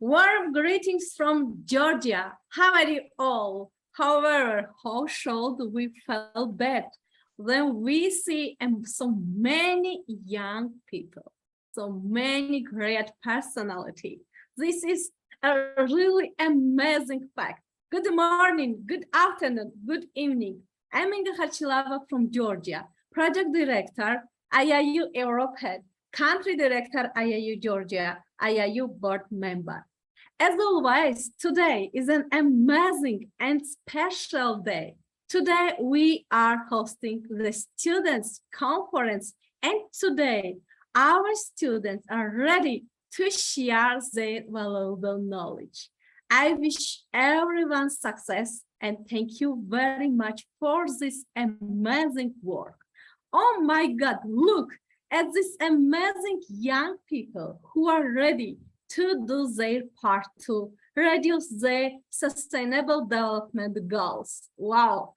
Warm greetings from Georgia. How are you all? However, how should we feel bad when we see so many young people, so many great personality? This is a really amazing fact. Good morning, good afternoon, good evening. I'm Inga Kharchilava from Georgia, Project Director, IIU-Europe Head, Country Director, IIU Georgia, IIU Board Member. As always, today is an amazing and special day. Today, we are hosting the Students' Conference, and today, our students are ready to share their valuable knowledge. I wish everyone success and thank you very much for this amazing work. Oh my God, look at these amazing young people who are ready to do their part to reduce the sustainable development goals. Wow,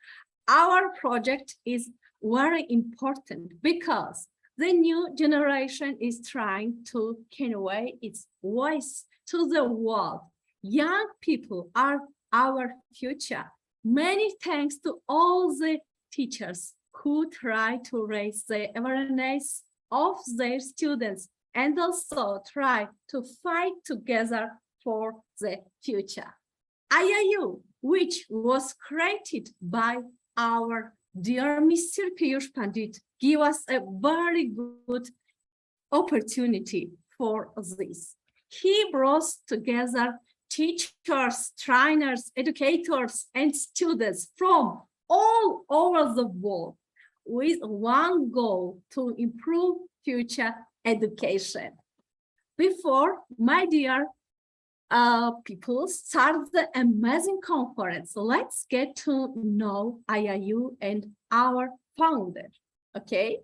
our project is very important because the new generation is trying to convey its voice to the world. Young people are our future. Many thanks to all the teachers who try to raise the awareness of their students and also try to fight together for the future. IIU, which was created by our dear Mr. Piyush Pandit, give us a very good opportunity for this. He brought together teachers, trainers, educators, and students from all over the world with one goal to improve future education. Before, my dear people, start the amazing conference, let's get to know IIU and our founder, okay?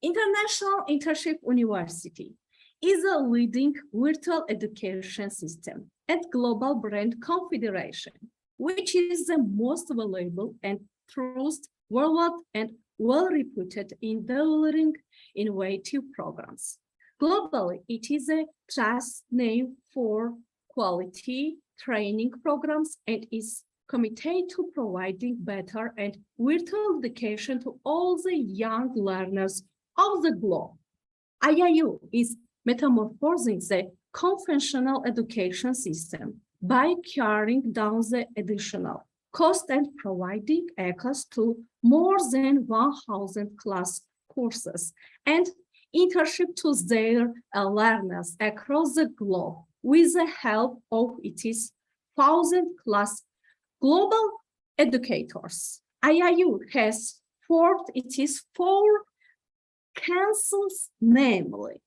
International Internship University is a leading virtual education system and global brand confederation, which is the most valuable and trusted worldwide and well-reputed in delivering innovative programs. Globally, it is a trust name for quality training programs and is committed to providing better and virtual education to all the young learners of the globe. IIU is metamorphosing the conventional education system by carrying down the additional cost and providing access to more than 1,000 class courses and internship to their learners across the globe with the help of its 1,000 class global educators. IIU has formed its 4 councils, namely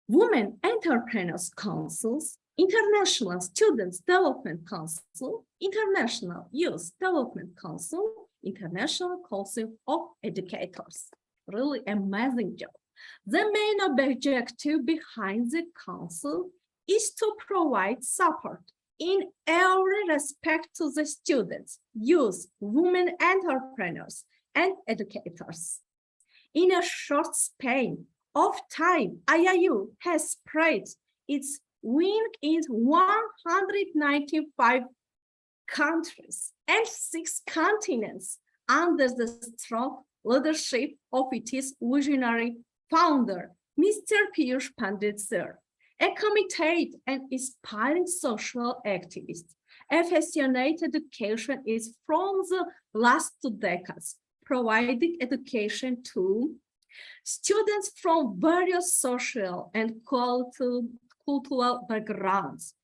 Women Entrepreneurs Councils, International Students Development Council, International Youth Development Council, International Council of Educators. Really amazing job. The main objective behind the council is to provide support in every respect to the students, youth, women entrepreneurs, and educators. In a short span of time, IIU has spread its wing in 195 countries and 6 continents under the strong leadership of its visionary founder, Mr. Piyush Pandit sir, a committed and inspiring social activist. Affectionate education is from the last 2 decades, providing education to students from various social and cultural backgrounds.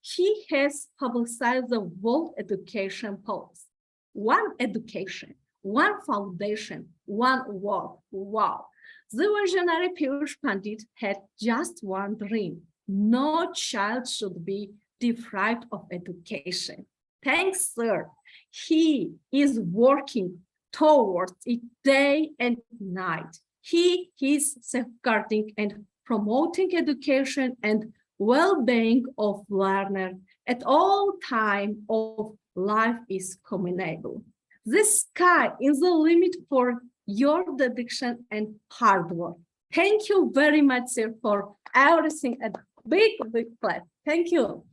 He has publicized the World Education Policy. One education, one foundation, one world. Wow. The visionary Piyush Pandit had just one dream. No child should be deprived of education. Thanks, sir. He is working towards it day and night. He is safeguarding and promoting education and well-being of learners at all times of life is commendable. The sky is the limit for your dedication and hard work. Thank you very much, sir, for everything. A big clap. Thank you.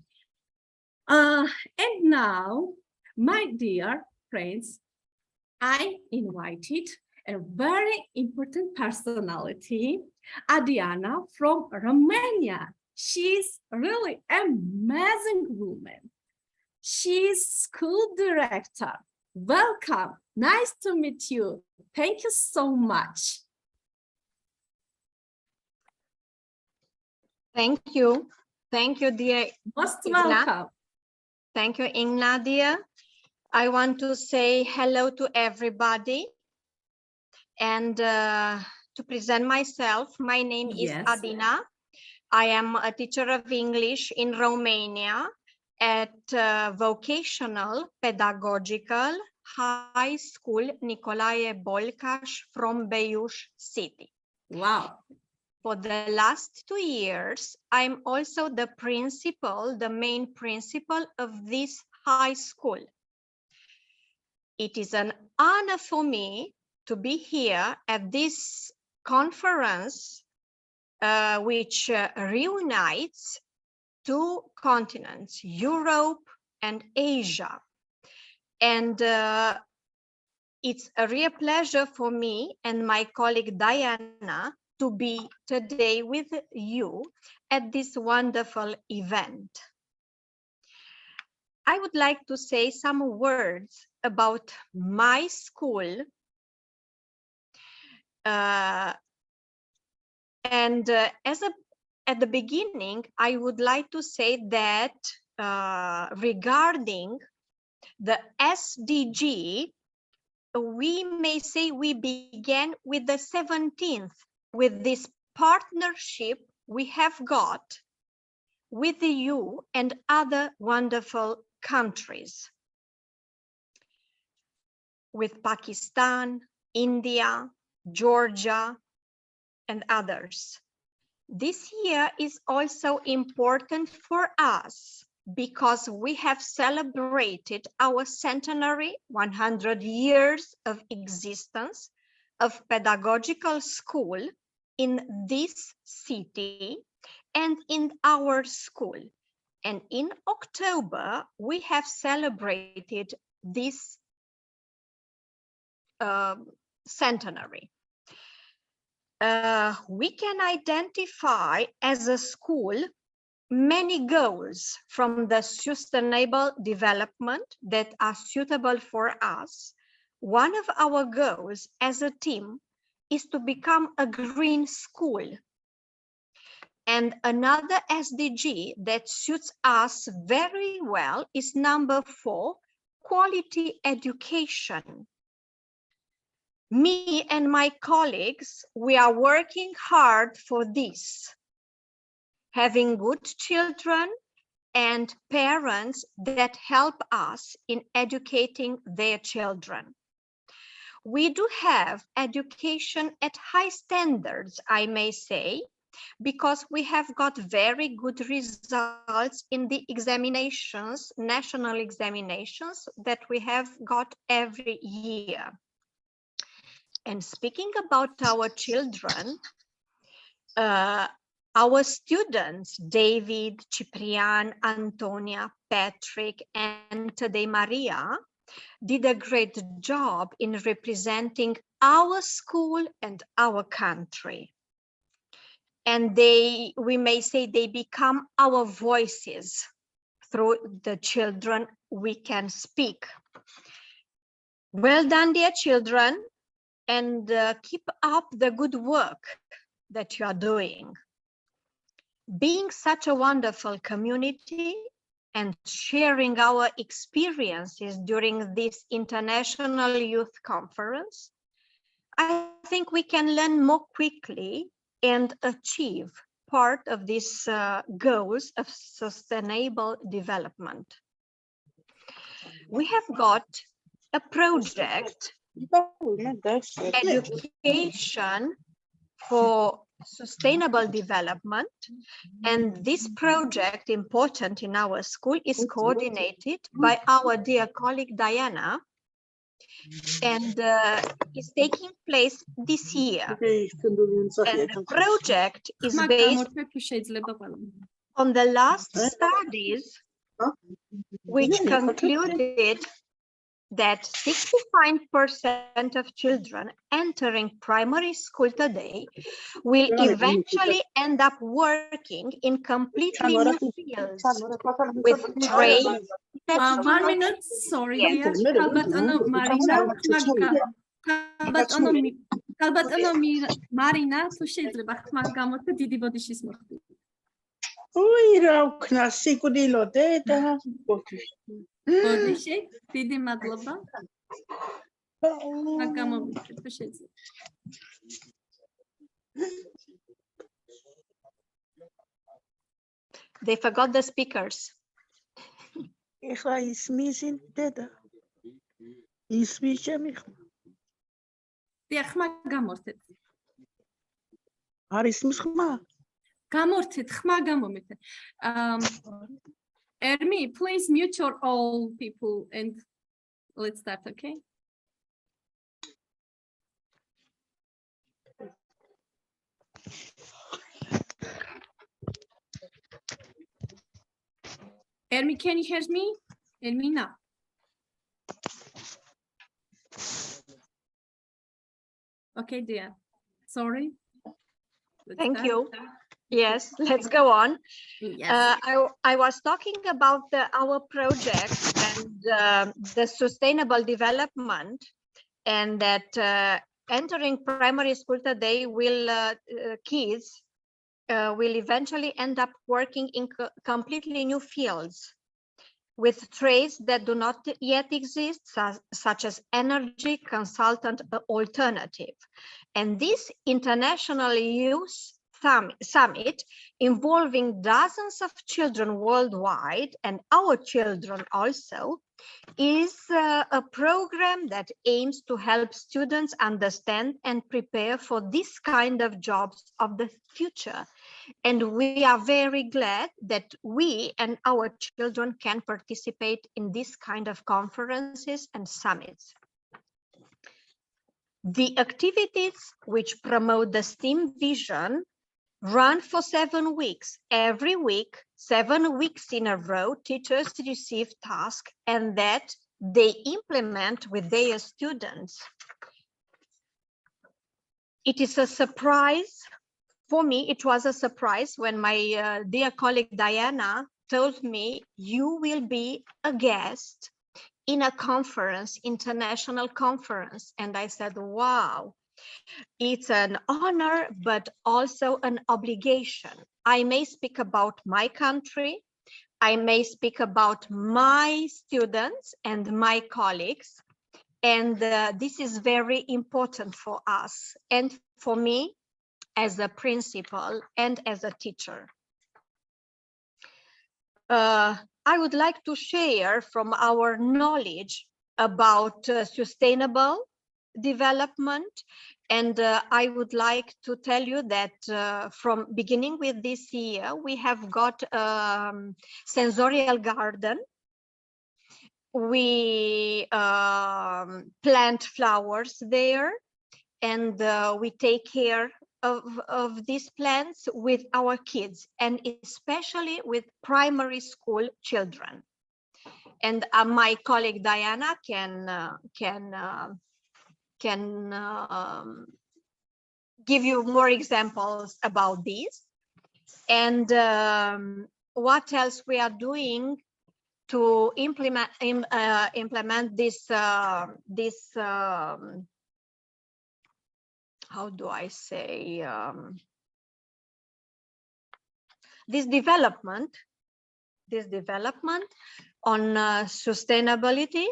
And now, my dear friends, I invited a very important personality, Adriana from Romania. She's really amazing woman. She's school director. Welcome. Nice to meet you. Thank you so much. Thank you. Thank you, dear. Most Inga. welcome. Thank you, Inga, dear. I want to say hello to everybody. And to present myself, my name is Adina. I am a teacher of English in Romania at Vocational Pedagogical High School Nicolae Bolcaș from Beiuș City. Wow. For the last 2 years, I'm also the principal, the main principal of this high school. It is an honor for me to be here at this conference, which reunites 2 continents, Europe and Asia. And it's a real pleasure for me and my colleague Diana to be today with you at this wonderful event. I would like to say some words about my school. At the beginning, I would like to say that regarding the SDG, we may say we began with the 17th, with this partnership we have got with the EU and other wonderful countries, with Pakistan, India, Georgia, and others. This year is also important for us because we have celebrated our centenary 100 years of existence of pedagogical school in this city and in our school. And in October, we have celebrated this centenary. We can identify as a school many goals from the sustainable development that are suitable for us. One of our goals as a team is to become a green school. And another SDG that suits us very well is number 4, quality education. Me and my colleagues, we are working hard for this, having good children and parents that help us in educating their children. We do have education at high standards, I may say, because we have got very good results in the examinations, national examinations that we have got every year. And speaking about our children, our students, David, Ciprian, Antonia, Patrick, and today Maria, did a great job in representing our school and our country. And we may say they become our voices. Through the children, we can speak. Well done, dear children, and keep up the good work that you are doing. Being such a wonderful community and sharing our experiences during this International Youth Conference, I think we can learn more quickly and achieve part of these goals of sustainable development. We have got a project, education for sustainable development, and this project, important in our school, is coordinated by our dear colleague Diana, and is taking place this year. And the project is based on the last studies which concluded that 65% of children entering primary school today will eventually end up working in completely new fields with trades that 1 minute, sorry Yes. dear. Kalbat ano Marina, kalbat ano Marina, თუ შეიძლება ხმა გამოთქვა დიდი ბოდიშის მოხდით. Ui, რა ვქნა, სიკვდილოდე და ბოდიში, დიდი მადლობა. ხმა გამოვიდეთ, თუ შეიძლება. They forgot the speakers. ეხლა ისმის დედა. ისმის ჩემი ხმა. დიახ, ხმა გამორთეთ. არ ისმის ხმა? გამორთეთ, ხმა გამომეთეთ. Ermi, please mute your all people and let's start, okay? Ermi, can you hear me? Ermina. Okay, dear. Sorry. Let's Thank start. you. Yes, let's go on. Yes. I was talking about our project and the sustainable development, and that entering primary school today will kids will eventually end up working in completely new fields with trades that do not yet exist, such as energy consultant alternative. And this international youth summit involving dozens of children worldwide, and our children also, is a program that aims to help students understand and prepare for this kind of jobs of the future. And we are very glad that we and our children can participate in this kind of conferences and summits. The activities which promote the STEAM vision run for 7 weeks. Every week, 7 weeks in a row, teachers receive tasks and that they implement with their students. It is a surprise. For me, it was a surprise when my dear colleague Diana told me, you will be a guest in a conference, international conference. And I said, wow, it's an honor, but also an obligation. I may speak about my country. I may speak about my students and my colleagues. And this is very important for us and for me as a principal and as a teacher. I would like to share from our knowledge about sustainable development, and I would like to tell you that from beginning with this year, we have got sensorial garden. We plant flowers there, and we take care of these plants with our kids, and especially with primary school children. And my colleague Diana can give you more examples about this. And what else we are doing to implement this how do I say, this development on sustainability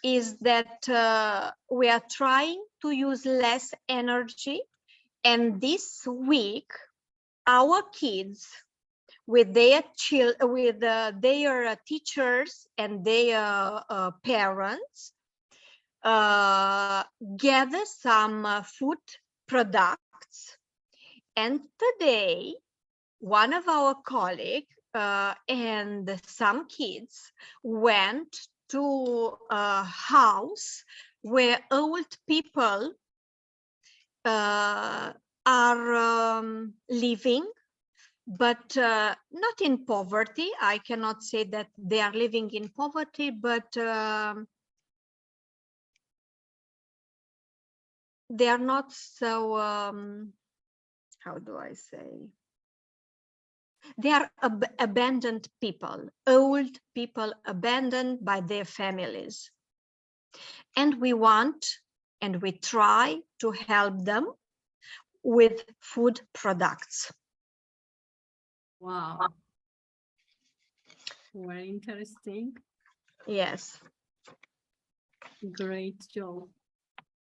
is that we are trying to use less energy. And this week, our kids with their teachers and their parents gather some food products. And today, one of our colleagues and some kids went to a house where old people are living. but not in poverty. I cannot say that they are living in poverty, but they are not so, how do I say? They are abandoned people, old people abandoned by their families. And we want and we try to help them with food products. Wow. Very interesting. Yes. Great job.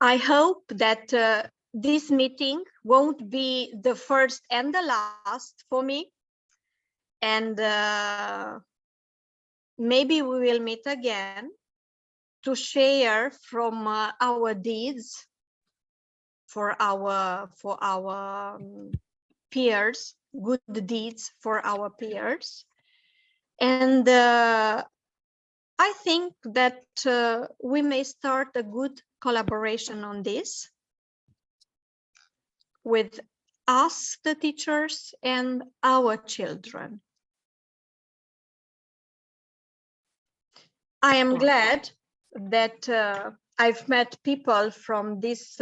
I hope that this meeting won't be the first and the last for me. And maybe we will meet again to share from our deeds for our peers, good deeds for our peers. And I think that we may start a good collaboration on this with us, the teachers, and our children. I am glad that I've met people from these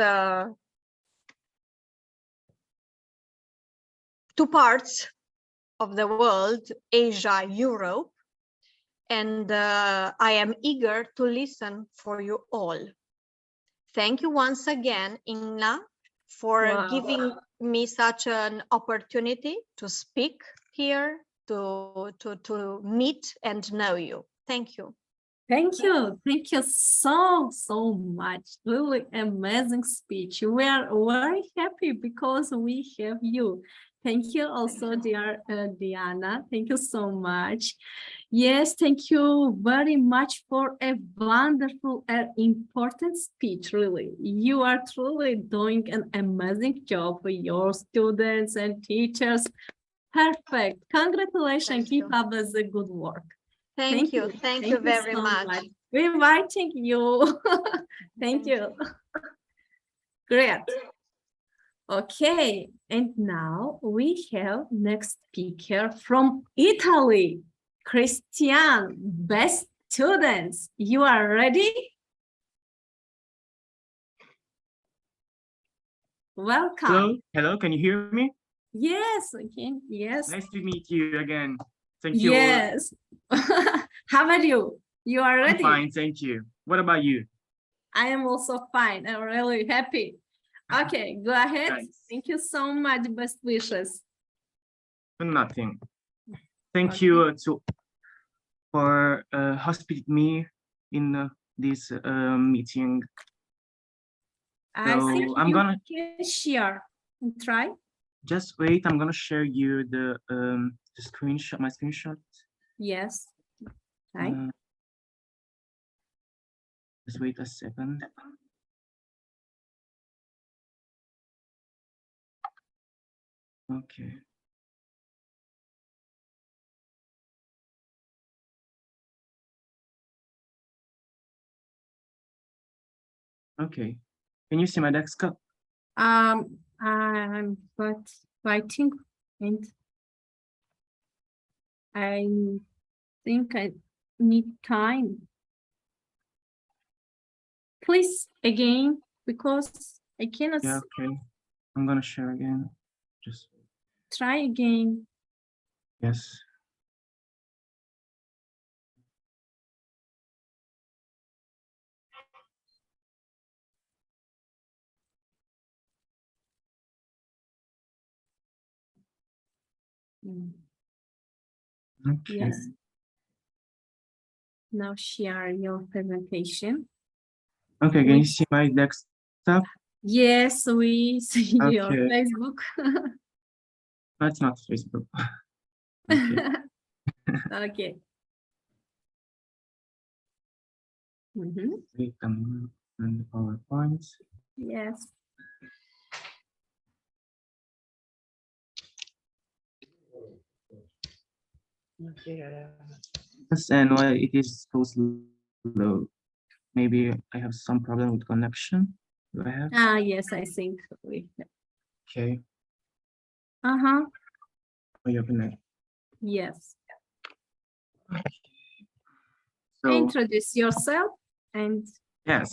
two parts of the world, Asia, Europe, and I am eager to listen for you all. Thank you once again, Inga, for giving me such an opportunity to speak here, to meet and know you. Thank you. Thank you. Thank you so much. Really amazing speech. We are very happy because we have you. Thank you also, dear Diana. Thank you so much. Yes, thank you very much for a wonderful and important speech, really. You are truly doing an amazing job for your students and teachers. Perfect. Congratulations. Keep up the good work. Thank you. Thank you very so much. We're inviting you. Thank you. Great. Okay, and now we have next speaker from Italy, Christian. Best students, you are ready? Welcome. Hello, can you hear me? Yes, I can. Yes. Nice to meet you again. Thank you. Yes. How are you? You are ready? I'm fine, thank you. What about you? I am also fine. I'm really happy. Okay, go ahead. Nice. Thank you so much. Best wishes. Nothing. Thank Okay. you for hospiting me in this meeting. I think I'm you gonna can share and try. just wait. I'm gonna share you the screenshot, my screenshot. Yes. Right. Just wait a second. Okay. Okay. Can you see my desktop? I'm writing and I think I need time. Please again, because I cannot Yeah, okay. I'm gonna share again. Just try again. yes. Mm. Okay. Yes. Now share your presentation. Okay, can you see my desktop? Yes, we see your Okay. Facebook. That's not Facebook. Okay. Okay. Mhm. We can run the PowerPoint. Yes. Yes, and why it is so slow? Maybe I have some problem with connection. Do I have? Ah, yes, I think we. Okay. Uh-huh. Oh, you're connected. Yes. So, Introduce yourself and yes.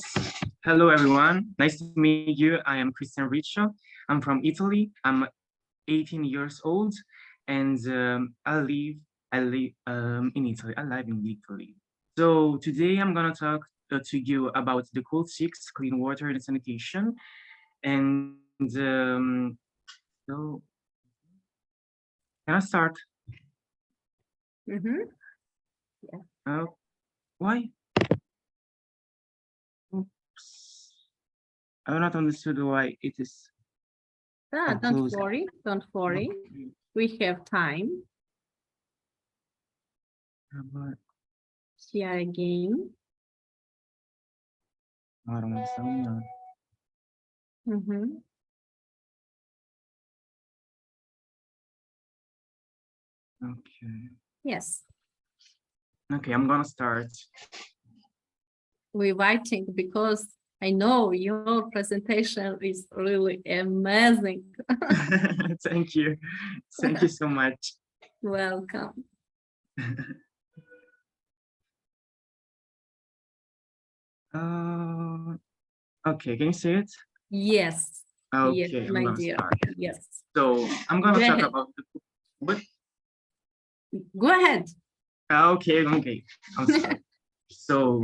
Hello, everyone. Nice to meet you. I am Christian Riccio. I'm from Italy. I'm 18 years old, and I live in Italy. I live in Italy. So today I'm gonna talk to you about the Code 6, clean water and sanitation. And so can I start? Mhm. Why? Oops. I'm not understood why it is. Don't close. worry, don't worry. Okay. We have time. But Share again. I don't understand. Mhm. Okay. Yes, Okay, I'm gonna start. we're waiting because I know your presentation is really amazing. Thank you. Thank you so much. Welcome. Okay, can you see it? Yes. Yes, Okay, I'm my gonna dear. start. Yes. So I'm gonna Go talk ahead. about what? Go ahead. Okay, okay. I'm sorry. So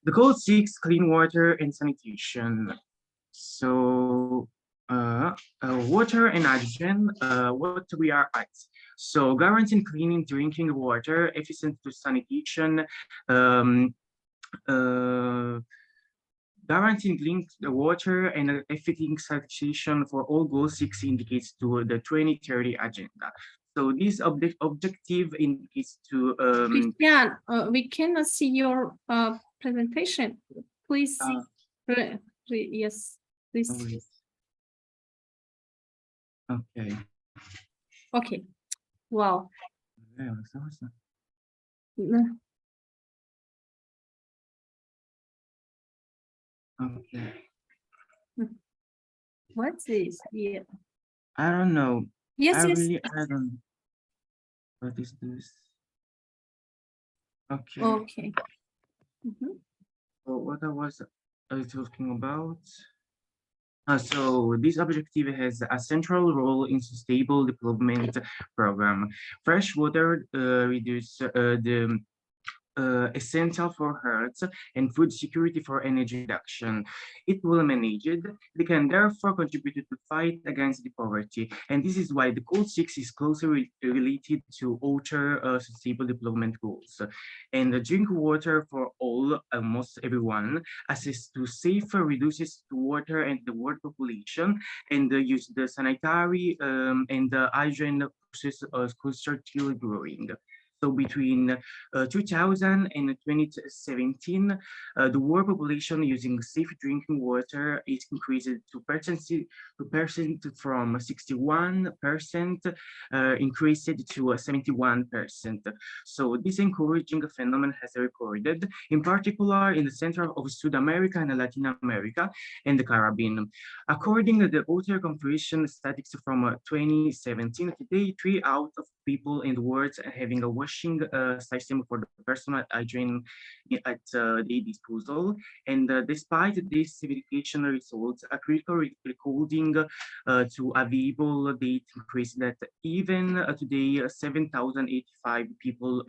the Code 6, clean water and sanitation. So water and hydrogen, what we are at. So guaranteeing cleaning drinking water, efficient to sanitation, um, uh, guaranteeing clean water and efficient sanitation for all goals 6 indicates to the 2030 agenda. So this objective indicates to Christian, we cannot see your presentation. Please, yes, please. wait. Okay. Okay. Wow. Yeah, so what's that? Okay. What's this? Yeah. I don't know. Yes, I yes. don't. What is this? Okay. Okay. Mhm. So what I was talking about? So this objective has a central role in sustainable development program. Fresh water reduce the essential for health and food security for energy production. It will manage it. They can therefore contribute to fight against the poverty. And this is why the Goal 6 is closely related to outer sustainable development goals. And drink water for all, almost everyone, access to safer reduces to water and the world population, and use the sanitary and the hygiene process still growing. So between 2000 and 2017, the world population using safe drinking water is increased to percent from 61% increased to 71%. So this encouraging phenomenon has recorded, in particular in the center of South America and Latin America and the Caribbean. According to the Water Conservation statistics from 2017, today 3 out of people in the world having a washing system for the personal hygiene at their disposal. And despite these certification results, a critical recording to available data increase that even today 7,085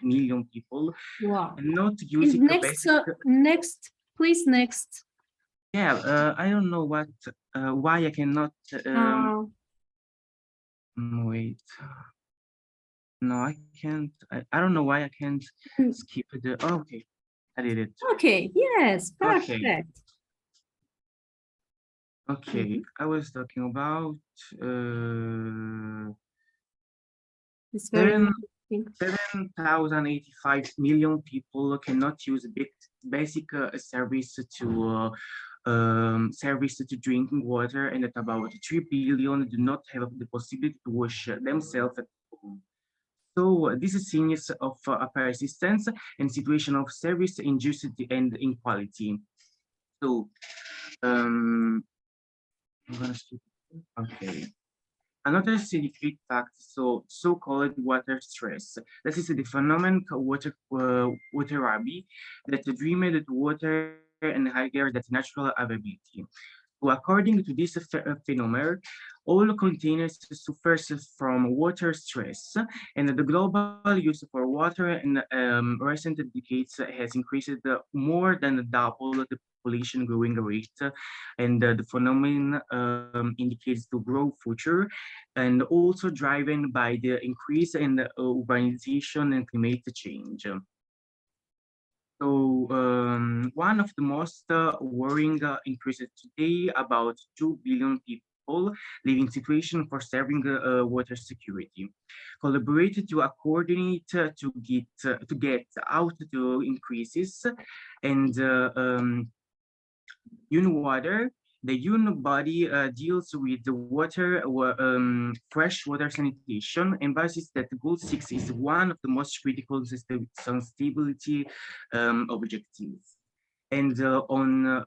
million people Wow. not using Next, next, please, next. Yeah, I don't know why I cannot wait. No, I can't. I don't know why I can't skip the. Oh, okay, I did it. Okay. Yes. Okay. Perfect. Okay. I was talking about It's very interesting. 7,085 million people cannot use basic service to service to drinking water, and that about 3 billion do not have the possibility to wash themselves at home. So this is signs of persistence and situation of service injustice and inequality. So I'm gonna skip. Okay. Another significant fact, so-called water stress. That is the phenomenon called water rabbi, that dreamed that water and higher that natural availability. So according to this phenomenon, all containers suffers from water stress, and the global use for water in recent decades has increased more than double the population growing rate, and the phenomenon indicates to grow future, and also driven by the increase in urbanization and climate change. So one of the most worrying increases today, about 2 billion people living situation for serving water security. Collaborate to coordinate to get out the increases, and UNWater. The UN body deals with the water, fresh water sanitation, and emphasizes that goal 6 is one of the most critical sustainability objectives. And on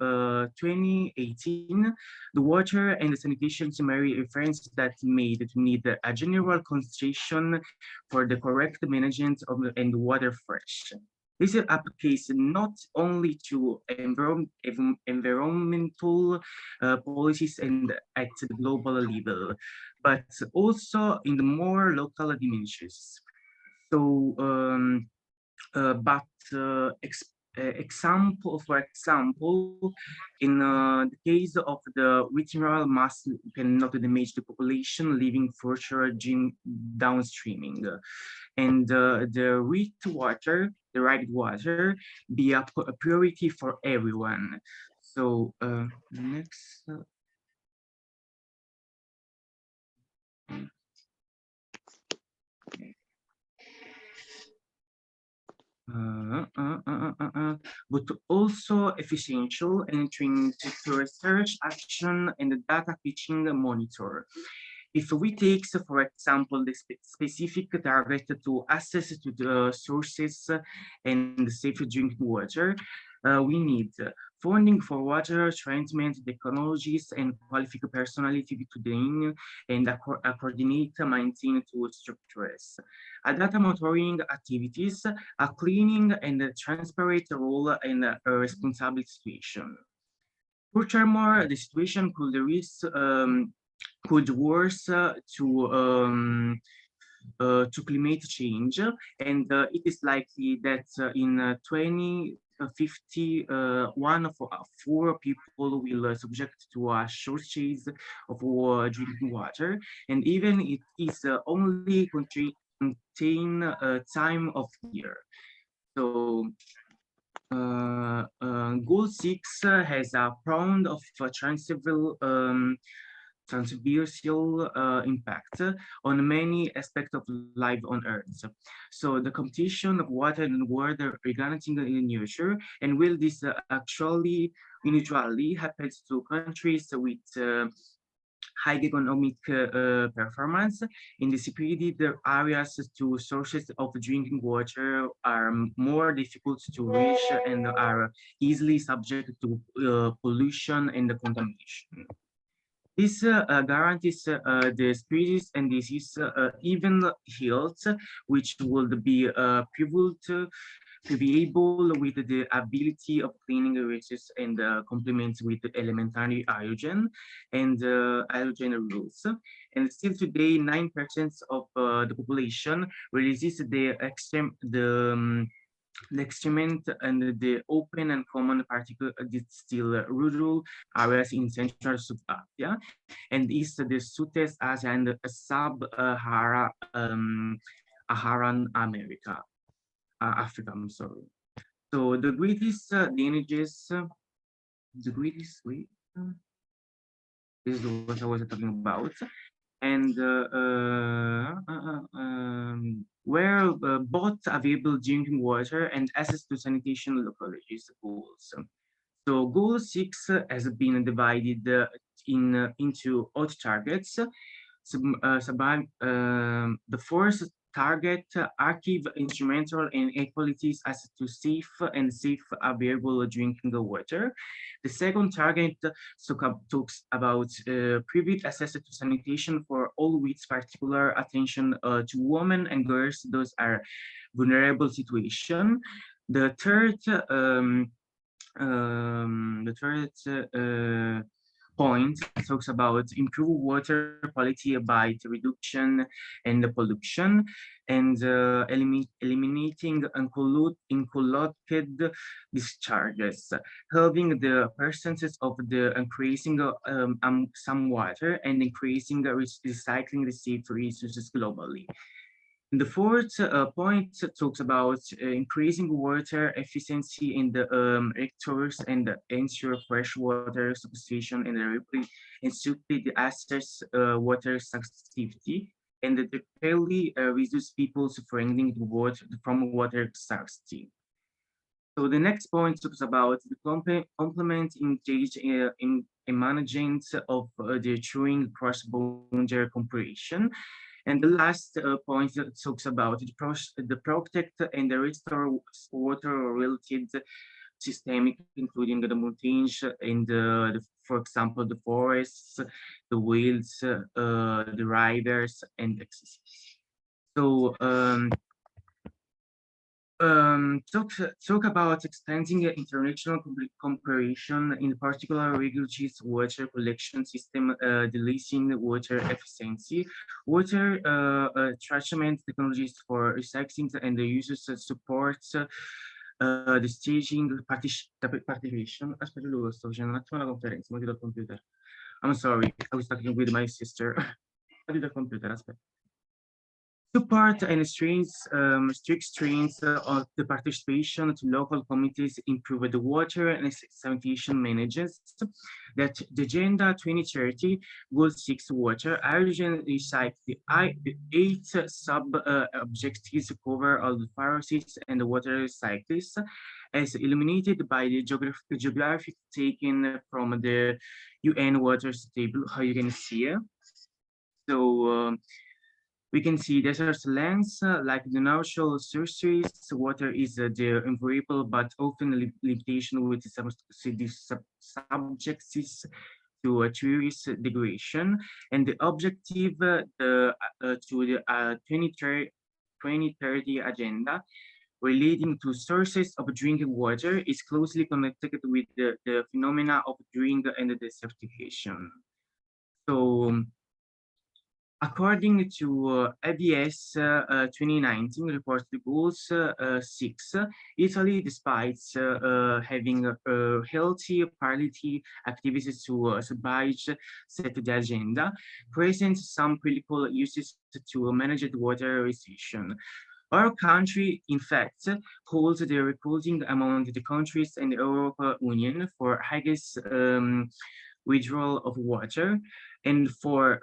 2018, the Water and the Sanitation Summary reference that made to need a general concentration for the correct management of and water fresh. This applies not only to environmental policies and at the global level, but also in the more local dimensions. So, for example, in the case of the regional mass cannot damage the population living further downstreaming, and the right water be a priority for everyone. So next. But also essential entering to research, action, and the data pitching monitor. If we take, for example, the specific target to access to the sources and safe drinking water, we need funding for water treatment technologies and qualified personality to gain and coordinate, maintain two structures. A data monitoring activities, a cleaning and a transparent role in a responsibility situation. Furthermore, the situation could worsen to climate change, and it is likely that in 2050, 1 of 4 people will subject to a shortage of drinking water, and even it is only contain time of year. So goal 6 has a round of transversal impact on many aspects of life on Earth. So the competition of water and water regarding the nature, and will this actually usually happens to countries with high economic performance. In the separated areas to sources of drinking water are more difficult to reach and are easily subject to pollution and contamination. This guarantees the species and disease even health, which would be prevailable with the ability of cleaning races and complements with elementary hydrogen and hydrogen rules. And still today, 9% of the population will resist the experiment and the open and common particle still rural areas in central Sub-Asia and east the Southeast Asia and Sub-Saharan America, Africa, I'm sorry. So the greatest damages, this is what I was talking about. And where both available drinking water and access to sanitation locally is goals. So goal 6 has been divided into 8 targets. The first target active, instrumental, and equalities as to safe available drinking water. The second target talks about private access to sanitation for all, with particular attention to women and girls. Those are vulnerable situation. The third point talks about improve water quality by the reduction and the pollution, and eliminating uncollected discharges, helping the percentages of the increasing some water and increasing recycling the safe resources globally. And the fourth point talks about increasing water efficiency in the reactors and ensure fresh water substitution and supply the assets water safety, and the fairly reduce people suffering from water scarcity. So the next point talks about the complement engage in a management of the chewing cross-boundary cooperation. And the last point talks about the protect and the restore water-related systemic, including the mountains and for example, the forests, the whales, the rivers, and excesses. So talk about expanding international cooperation, in particular regulates water collection system, delicing water efficiency, water treatment technologies for recycling, and the users supports the staging participation. Aspetta, Luca, sto facendo un attimo la conferenza, ma ti do il computer. I'm sorry, I was talking with my sister. Ti do il computer, aspetta. Support and strict strains of the participation to local communities improve the water and sanitation manages. That the Agenda 2030 Goal 6 water urgently cite the 8 sub-objectives to cover all the phases and the water cycles, as illuminated by the geographic taken from the UN water table, how you can see it. So we can see desert lands like the natural sources. Water is the invariable but often limitation with some subjects to a tourist degradation. And the objective to the 2030 agenda relating to sources of drinking water is closely connected with the phenomena of drink and desertification. So according to ABS 2019 report, the goals 6, Italy, despite having healthy parity activities to set the agenda, presents some critical uses to manage the water restriction. Our country, in fact, holds the recording among the countries in the European Union for highest withdrawal of water, and for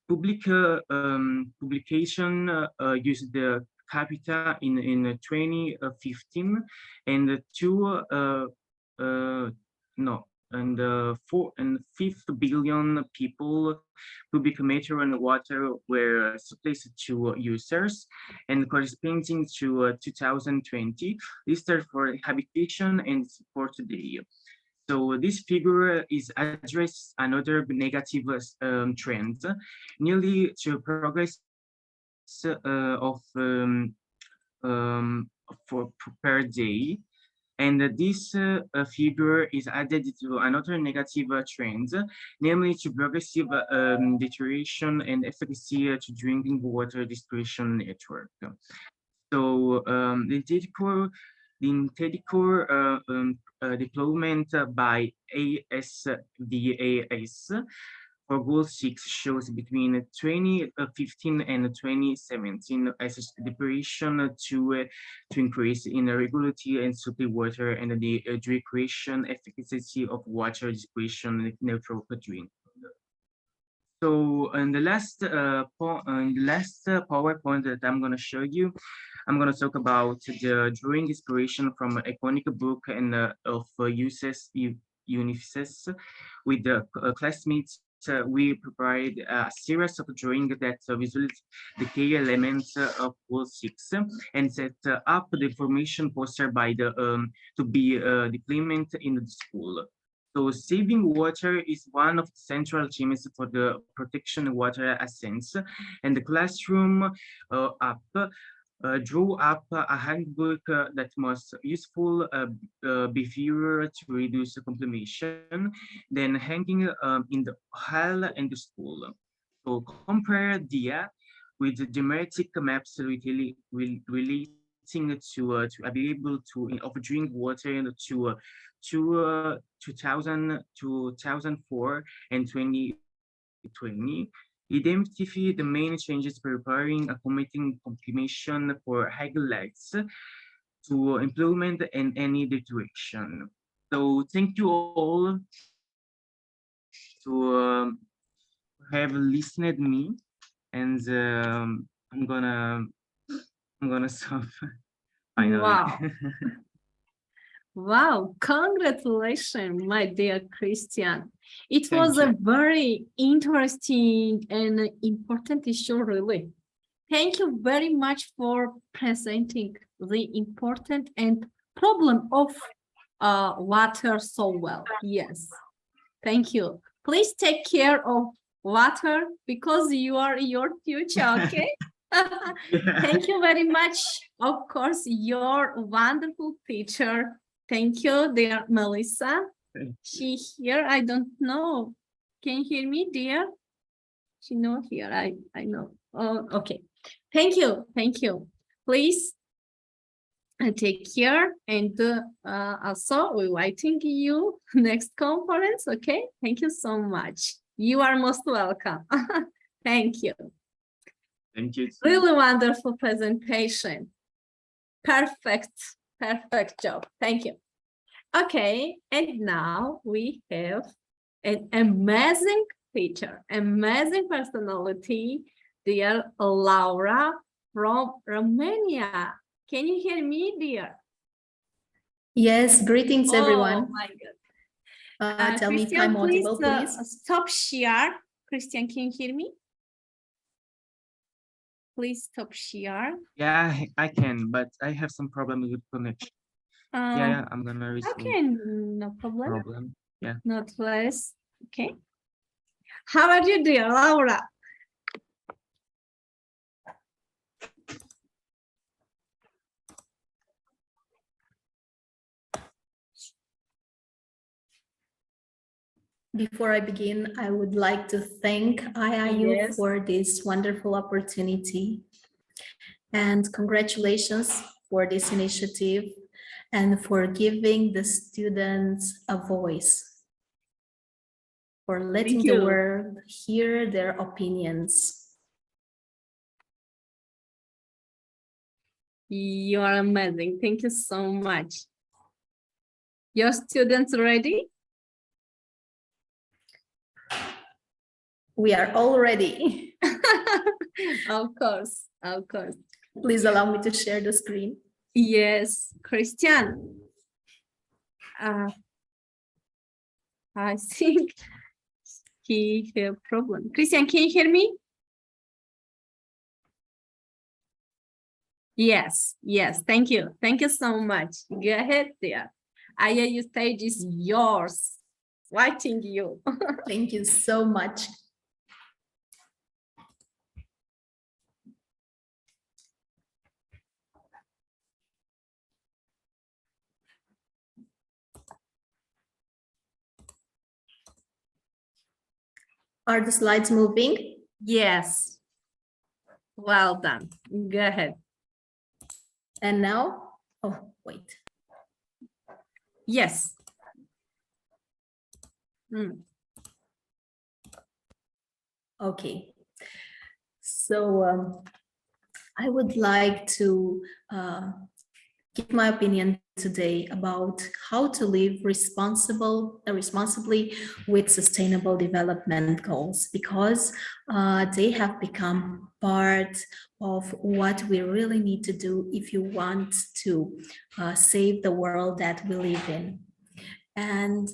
public publication used the capita in 2015, and 5 billion people public meter and water were supplied to users, and corresponding to 2020 listed for habitation and support today. So this figure is address another negative trend, nearly to progress of per day. And this figure is added to another negative trend, namely to progressive deterioration and efficacy to drinking water distribution network. So the deployment by ASVAS for Goal 6 shows between 2015 and 2017 as preparation to increase in regularity and supply water and the recreation efficacy of water distribution neutral drink. So in the last PowerPoint that I'm going to show you, I'm going to talk about the drawing inspiration from an iconic book and of UNICEF with the classmates we provide a series of drawings that visualize the key elements of Rule 6 and set up the information posted by the to be deployment in the school. So saving water is one of the central themes for the protection of water assets, and the classroom app drew up a handbook that was useful behavior to reduce contamination, then hanging in the hall and the school. So compare DIA with the geometric maps relating to available to of drink water to 2004 and 2020. Identify the main changes preparing a committing confirmation for highlights to implement in any direction. So thank you all to have listened me, and I'm gonna stop finally. Wow. Wow, congratulations, my dear Christian. It was a very interesting and important issue, really. Thank you very much for presenting the important and problem of water so well. Yes, thank you. Please take care of water because you are your future, okay? Thank you very much. Of course, your wonderful teacher. Thank you, dear Melissa. She here, I don't know. Can you hear me, dear? She not here, I know. Oh, okay. Thank you, thank you. Please take care, and also we're waiting you next conference, okay? Thank you so much. You are most welcome. Thank you. Thank you. Really wonderful presentation. Perfect, perfect job. Thank you. Okay, and now we have an amazing teacher, amazing personality, dear Laura from Romania. Can you hear me, dear? Yes, greetings, everyone. Oh my God. Tell me if I'm audible, please. Stop share. Christian, can you hear me? Please stop share. Yeah, I can, but I have some problem with connection. Yeah, I'm gonna resolve. Okay, no problem. Yeah. Not less. Okay. How are you, dear Laura? Before I begin, I would like to thank IIU Yes. for this wonderful opportunity. And congratulations for this initiative and for giving the students a voice, for letting the world hear their opinions. You are amazing. Thank you so much. Your students ready? We are all ready. Of course, of course. Please allow me to share the screen. Yes, Christian. I think he have problem. Christian, can you hear me? Yes, yes, thank you. Thank you so much. Go ahead there. IIU stage is yours. Watching you. Thank you so much. Are the slides moving? Yes. Well done. Go ahead. And now? Oh, wait. Yes. Okay. So I would like to give my opinion today about how to live responsibly with sustainable development goals, because they have become part of what we really need to do if you want to save the world that we live in. And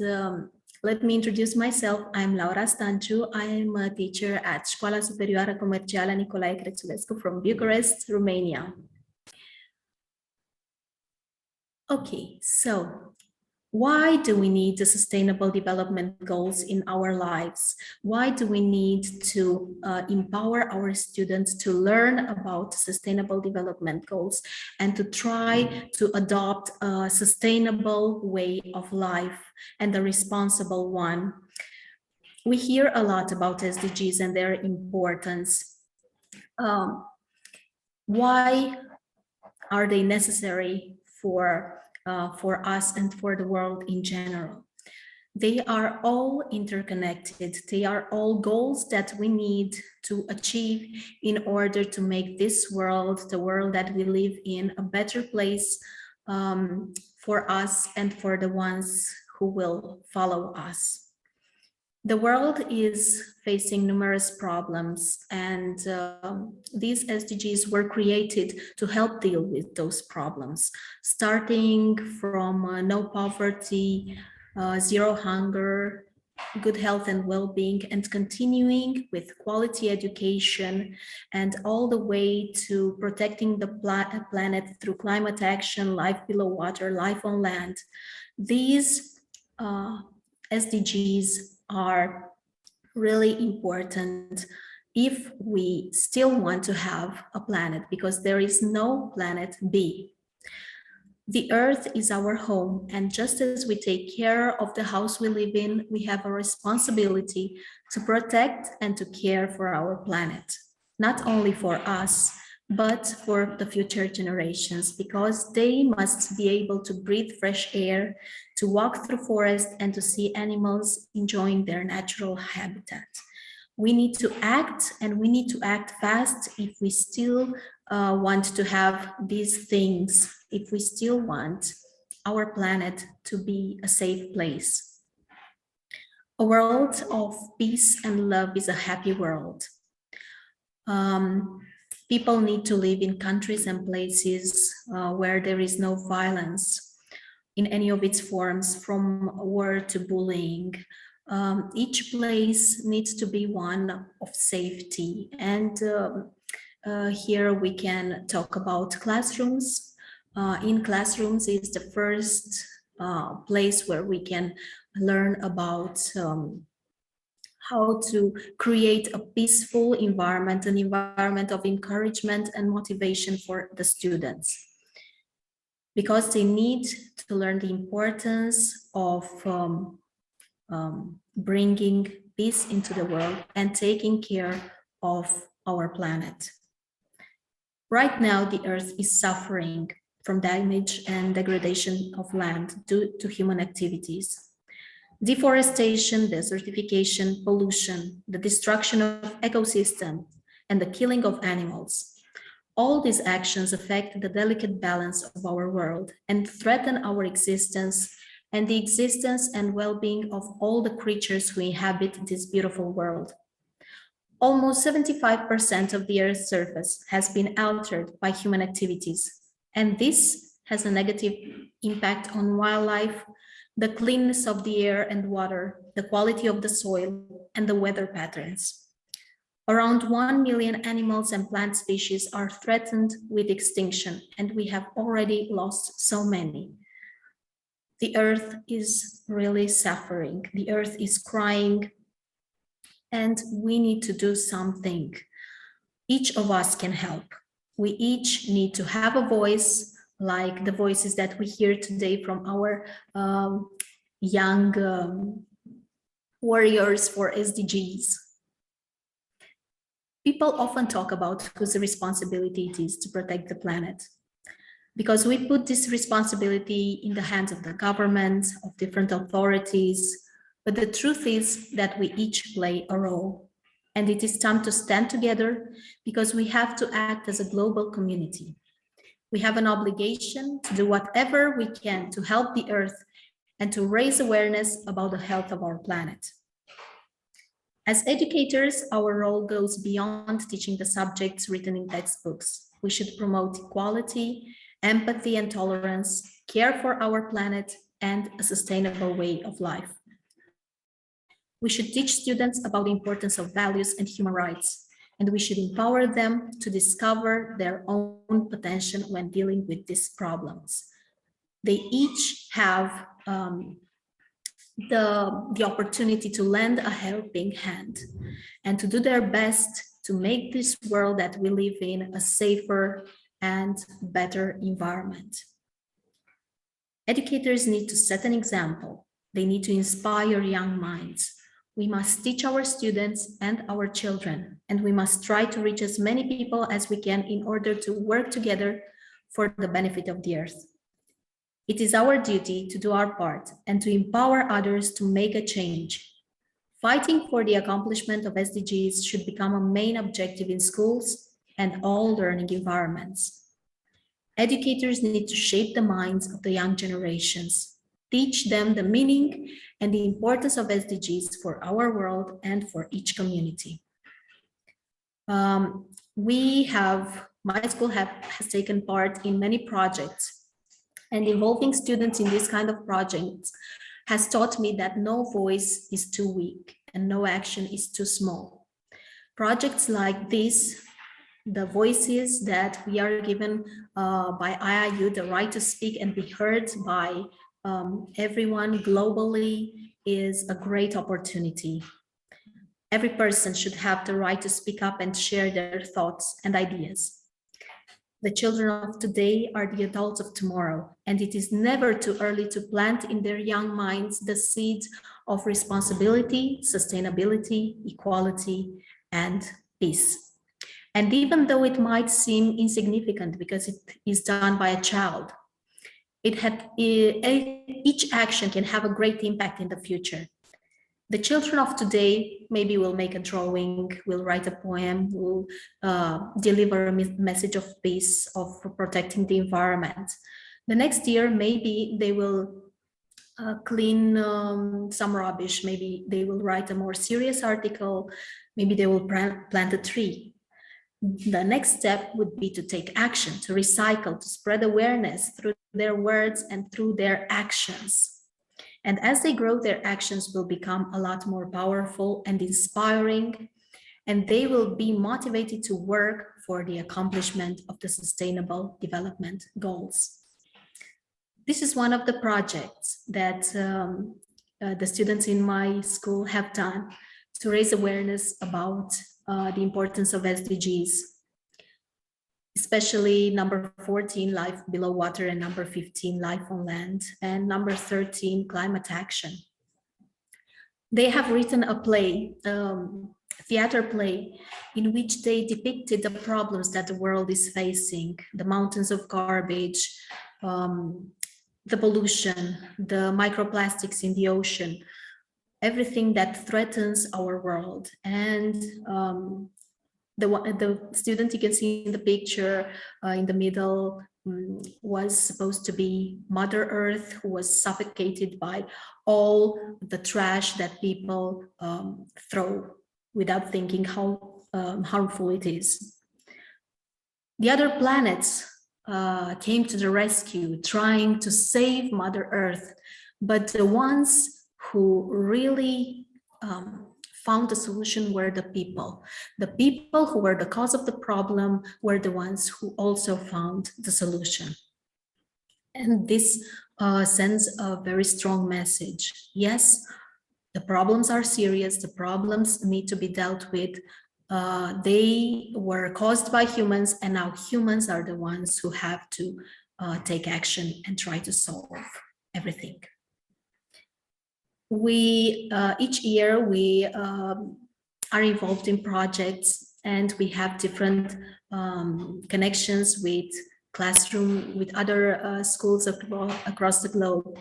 let me introduce myself. I'm Laura Stanciu. I'm a teacher at Școala Superioară Comercială Nicolae Crețulescu from Bucharest, Romania. Okay, so why do we need the sustainable development goals in our lives? Why do we need to empower our students to learn about sustainable development goals and to try to adopt a sustainable way of life and a responsible one? We hear a lot about SDGs and their importance. Why are they necessary for us and for the world in general? They are all interconnected. They are all goals that we need to achieve in order to make this world, the world that we live in, a better place for us and for the ones who will follow us. The world is facing numerous problems, and these SDGs were created to help deal with those problems, starting from no poverty, zero hunger, good health and well-being, and continuing with quality education, and all the way to protecting the planet through climate action, life below water, life on land. These SDGs are really important if we still want to have a planet, because there is no planet B. The Earth is our home, and just as we take care of the house we live in, we have a responsibility to protect and to care for our planet, not only for us, but for the future generations, because they must be able to breathe fresh air, to walk through forests, and to see animals enjoying their natural habitat. We need to act, and we need to act fast if we still want to have these things, if we still want our planet to be a safe place. A world of peace and love is a happy world. People need to live in countries and places where there is no violence in any of its forms, from war to bullying. Each place needs to be one of safety. And here we can talk about classrooms. In classrooms is the first place where we can learn about how to create a peaceful environment, an environment of encouragement and motivation for the students, because they need to learn the importance of bringing peace into the world and taking care of our planet. Right now, the Earth is suffering from damage and degradation of land due to human activities. Deforestation, desertification, pollution, the destruction of ecosystems, and the killing of animals. All these actions affect the delicate balance of our world and threaten our existence and the existence and well-being of all the creatures who inhabit this beautiful world. Almost 75% of the Earth's surface has been altered by human activities, and this has a negative impact on wildlife, the cleanness of the air and water, the quality of the soil, and the weather patterns. Around 1 million animals and plant species are threatened with extinction, and we have already lost so many. The Earth is really suffering. The Earth is crying, and we need to do something. Each of us can help. We each need to have a voice, like the voices that we hear today from our young warriors for SDGs. People often talk about whose responsibility it is to protect the planet, because we put this responsibility in the hands of the government, of different authorities, but the truth is that we each play a role. And it is time to stand together, because we have to act as a global community. We have an obligation to do whatever we can to help the Earth and to raise awareness about the health of our planet. As educators, our role goes beyond teaching the subjects written in textbooks. We should promote equality, empathy and tolerance, care for our planet, and a sustainable way of life. We should teach students about the importance of values and human rights, and we should empower them to discover their own potential when dealing with these problems. They each have the opportunity to lend a helping hand and to do their best to make this world that we live in a safer and better environment. Educators need to set an example. They need to inspire young minds. We must teach our students and our children, and we must try to reach as many people as we can in order to work together for the benefit of the earth. It is our duty to do our part and to empower others to make a change. Fighting for the accomplishment of SDGs should become a main objective in schools and all learning environments. Educators need to shape the minds of the young generations, teach them the meaning and the importance of SDGs for our world and for each community. My school has taken part in many projects, and involving students in this kind of projects has taught me that no voice is too weak and no action is too small. Projects like this, the voices that we are given by IIU, the right to speak and be heard by everyone globally, is a great opportunity. Every person should have the right to speak up and share their thoughts and ideas. The children of today are the adults of tomorrow, and it is never too early to plant in their young minds the seeds of responsibility, sustainability, equality, and peace. And even though it might seem insignificant because it is done by a child, each action can have a great impact in the future. The children of today maybe will make a drawing, will write a poem, will deliver a message of peace, of protecting the environment. The next year, maybe they will clean some rubbish, maybe they will write a more serious article, maybe they will plant a tree. The next step would be to take action, to recycle, to spread awareness through their words and through their actions. And as they grow, their actions will become a lot more powerful and inspiring, and they will be motivated to work for the accomplishment of the Sustainable Development Goals. This is one of the projects that the students in my school have done to raise awareness about the importance of SDGs, especially number 14, life below water, and number 15, life on land, and number 13, climate action. They have written a play, theater play, in which they depicted the problems that the world is facing, the mountains of garbage, the pollution, the microplastics in the ocean, everything that threatens our world. And the student you can see in the picture in the middle was supposed to be Mother Earth, who was suffocated by all the trash that people throw without thinking how harmful it is. The other planets came to the rescue, trying to save Mother Earth, but the ones who really found the solution were the people. The people who were the cause of the problem were the ones who also found the solution. And this sends a very strong message. Yes, the problems are serious, the problems need to be dealt with. They were caused by humans, and now humans are the ones who have to take action and try to solve everything. We each year we are involved in projects, and we have different connections with other schools across the globe.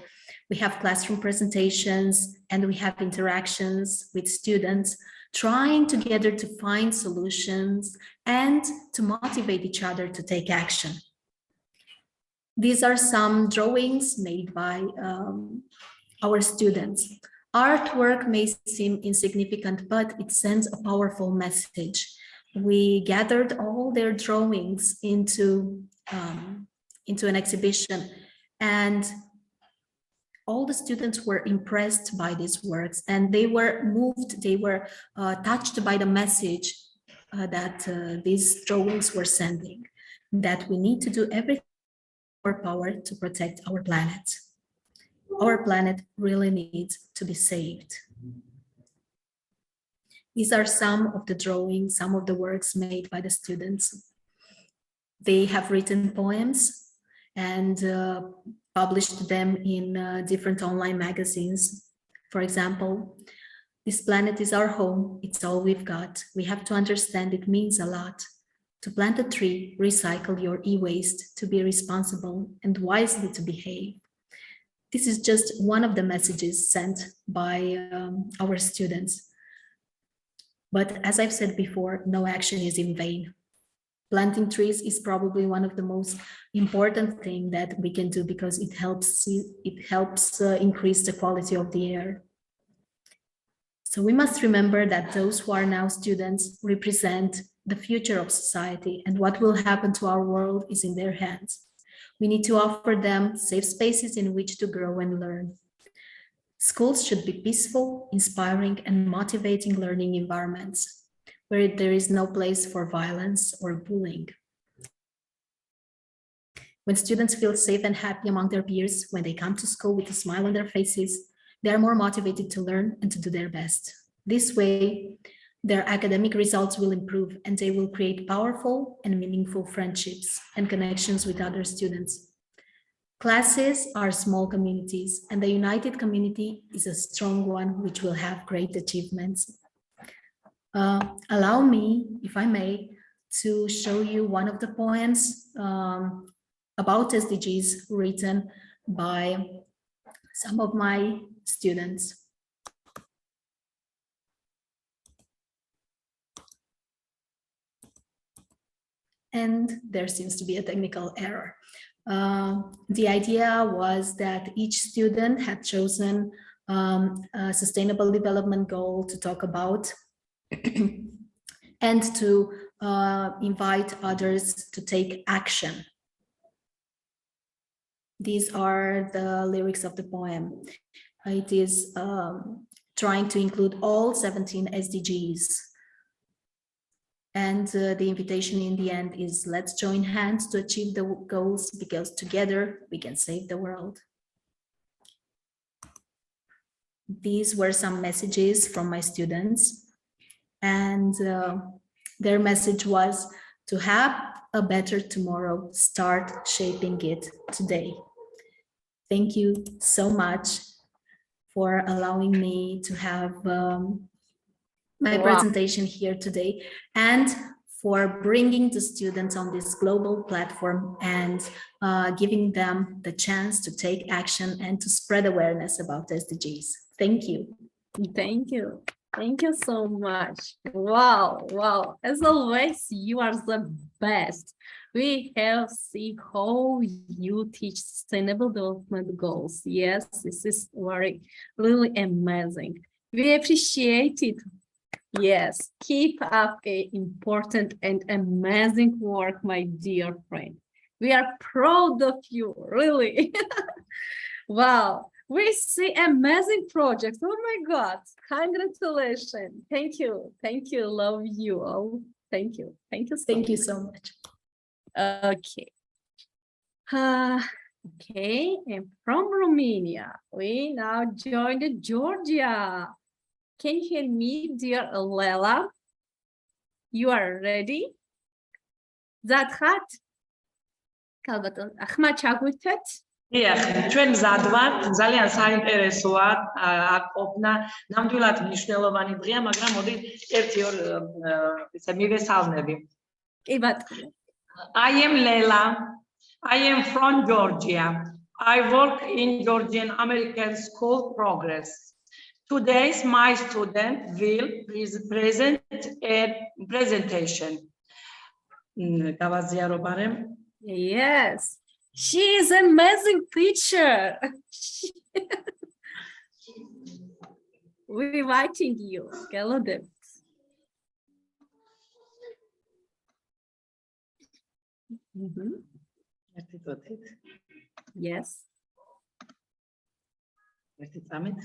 We have classroom presentations, and we have interactions with students, trying together to find solutions and to motivate each other to take action. These are some drawings made by our students. Artwork may seem insignificant, but it sends a powerful message. We gathered all their drawings into an exhibition, and all the students were impressed by these works, and they were moved, they were touched by the message that these drawings were sending, that we need to do everything in our power to protect our planet. Our planet really needs to be saved. These are some of the drawings, some of the works made by the students. They have written poems and published them in different online magazines. For example, this planet is our home, it's all we've got. We have to understand it means a lot. To plant a tree, recycle your e-waste, to be responsible and wisely to behave. This is just one of the messages sent by our students. But as I've said before, no action is in vain. Planting trees is probably one of the most important things that we can do because it helps increase the quality of the air. So we must remember that those who are now students represent the future of society, and what will happen to our world is in their hands. We need to offer them safe spaces in which to grow and learn. Schools should be peaceful, inspiring, and motivating learning environments where there is no place for violence or bullying. When students feel safe and happy among their peers, when they come to school with a smile on their faces, they are more motivated to learn and to do their best. This way, their academic results will improve and they will create powerful and meaningful friendships and connections with other students. Classes are small communities, and the united community is a strong one which will have great achievements. Allow me, if I may, to show you one of the poems about SDGs written by some of my students. And there seems to be a technical error. The idea was that each student had chosen a sustainable development goal to talk about and to invite others to take action. These are the lyrics of the poem. It is trying to include all 17 SDGs. And the invitation in the end is, let's join hands to achieve the goals, because together we can save the world. These were some messages from my students, and their message was to have a better tomorrow, start shaping it today. Thank you so much for allowing me to have my presentation here today, and for bringing the students on this global platform and giving them the chance to take action and to spread awareness about SDGs. Thank you. Thank you. Thank you so much. Wow, wow. As always, you are the best. We have seen how you teach sustainable development goals. Yes, this is really amazing. We appreciate it. Yes, keep up a important and amazing work, my dear friend. We are proud of you, really. Wow, we see amazing projects. Oh my God, congratulations. Thank you. Thank you. Love you all. Thank you. Thank you. Thank you so much. Okay. Okay, and from Romania, we now joined Georgia. Can you hear me, dear Lela? You are ready? Zadhat? Kalbaton, Ahmad Chagwitet? ჩვენ მზად ვართ, ძალიან საინტერესოა აქ ყოფნა, ნამდვილად მნიშვნელოვანი დღეა, მაგრამ მოდი ერთი-ორ ისე მივესალმები. კი ბატონო. I am Leila. I am from Georgia. I work in Georgian American School Progress. Today, my student will present a presentation. Yes, she is an amazing teacher. We're inviting you. Gelodem. Yes. ერთი წამით.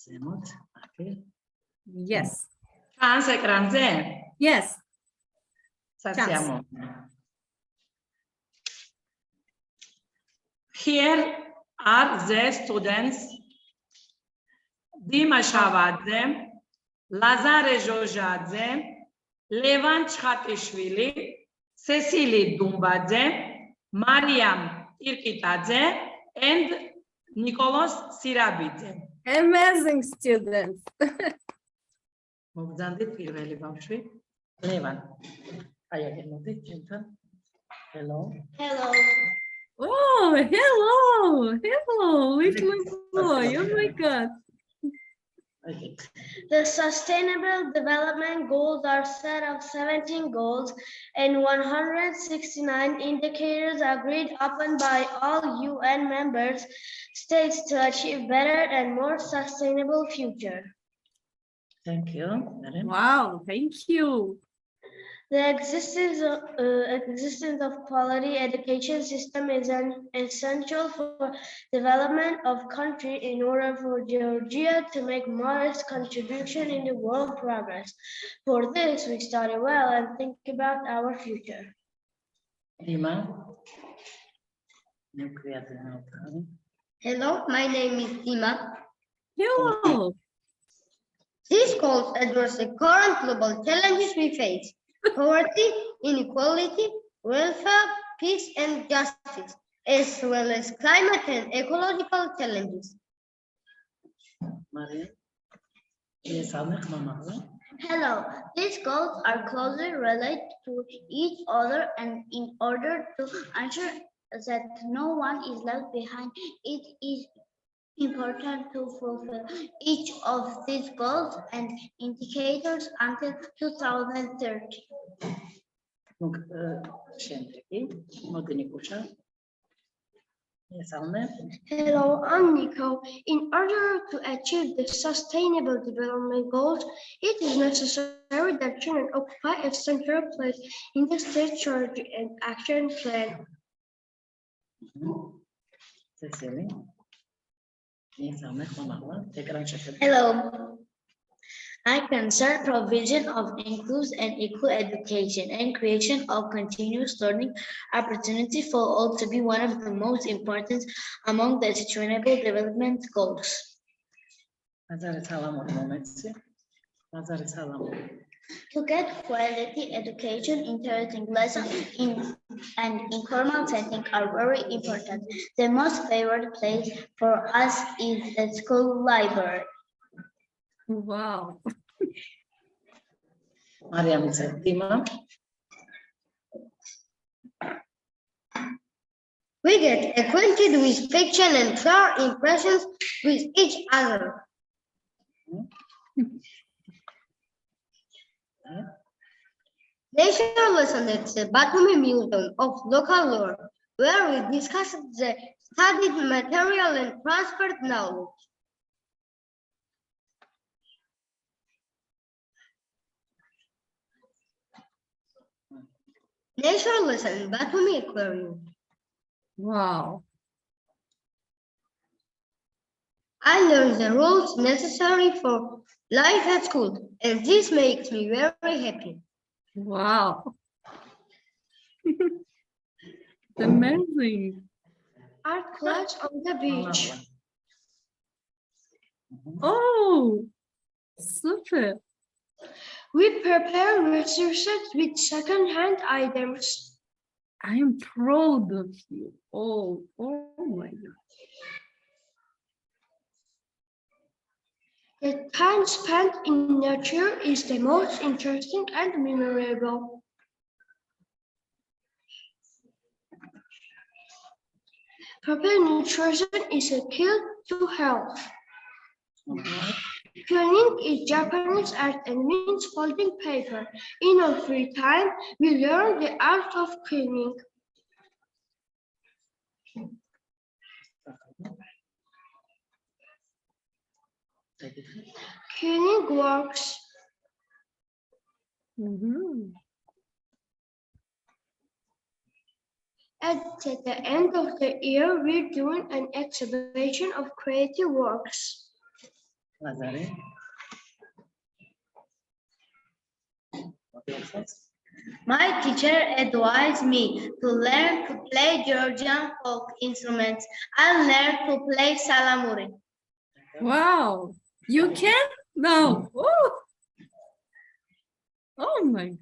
ზემოთ, აკი. Yes. ჩანს ეკრანზე? Yes. სასიამო. Here are the students Dima Shavadze, Lazare Zhozhadze, Levan Chkhatishvili, Cecily Dumbadze, Mariam Irkitadze, and Nicolas Sirabidze. Amazing students. მოგზანდით პირველი ბავშვი, ლევან. აი აგერ მოდი ჩემთან. Hello. Hello. Oh, hello. Hello, little boy. Oh my God. The Sustainable Development Goals are a set of 17 goals and 169 indicators agreed upon by all UN members states to achieve better and more sustainable future. Thank you. Wow, thank you. The existence of quality education system is essential for development of country in order for Georgia to make modest contribution in the world progress. For this, we study well and think about our future. Dima. Hello, my name is Dima. Hello. These goals address the current global challenges we face: poverty, inequality, welfare, peace, and justice, as well as climate and ecological challenges. Maria. Yes, Hello, these goals are closely related to each other, and in order to ensure that no one is left behind, it is important to fulfill each of these goals and indicators until 2030. შემდეგი, მოდი ნიკუშა. Hello, I'm Nico. In order to achieve the Sustainable Development Goals, it is necessary that children occupy a central place in the state strategy and action plan. Cecily. Hello. I concern provision of inclusive and equal education and creation of continuous learning opportunity for all to be one of the most important among the sustainable development goals. To get quality education, interesting lessons and informal setting are very important. The most favorite place for us is the school library. Wow. Mariam Dima. We get acquainted with fiction and share impressions with each other. Nature lesson at the Batumi Museum of Local Lore, where we discuss the studied material and transferred knowledge. Nature lesson, Batumi Aquarium. Wow. I learned the rules necessary for life at school, and this makes me very happy. Wow. Amazing. Art class on the beach. Oh, super. We prepare resources with second-hand items. I am proud of you. Oh my God. The time spent in nature is the most interesting and memorable. Proper nutrition is a key to health. Quilling is Japanese art and means folding paper. In our free time, we learn the art of quilling. Quilling works. At the end of the year, we're doing an exhibition of creative works. My teacher advised me to learn to play Georgian folk instruments. I learned to play salamuri. Wow, you can? No. Oh my.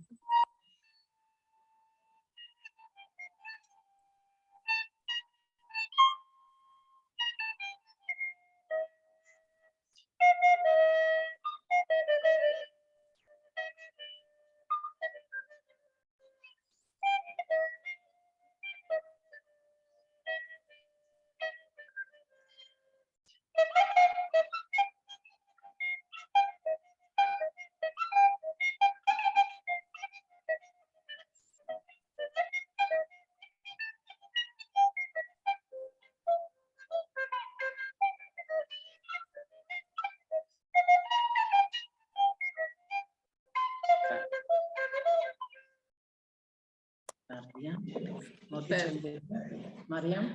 Mariam?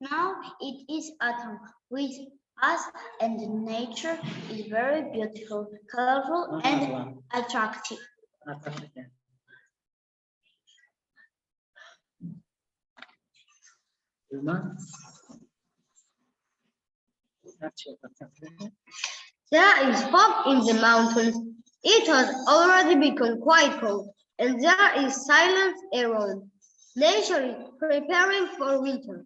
Now it is autumn with us, and the nature is very beautiful, colorful, and attractive. There is fog in the mountains. It has already become quite cold, and there is silence around. Nature is preparing for winter.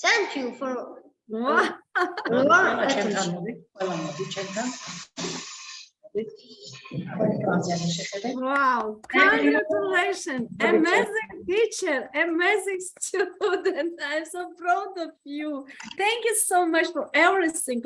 Thank you for Wow. your attention. Wow, congratulations. Amazing teacher, amazing student. I'm so proud of you. Thank you so much for everything.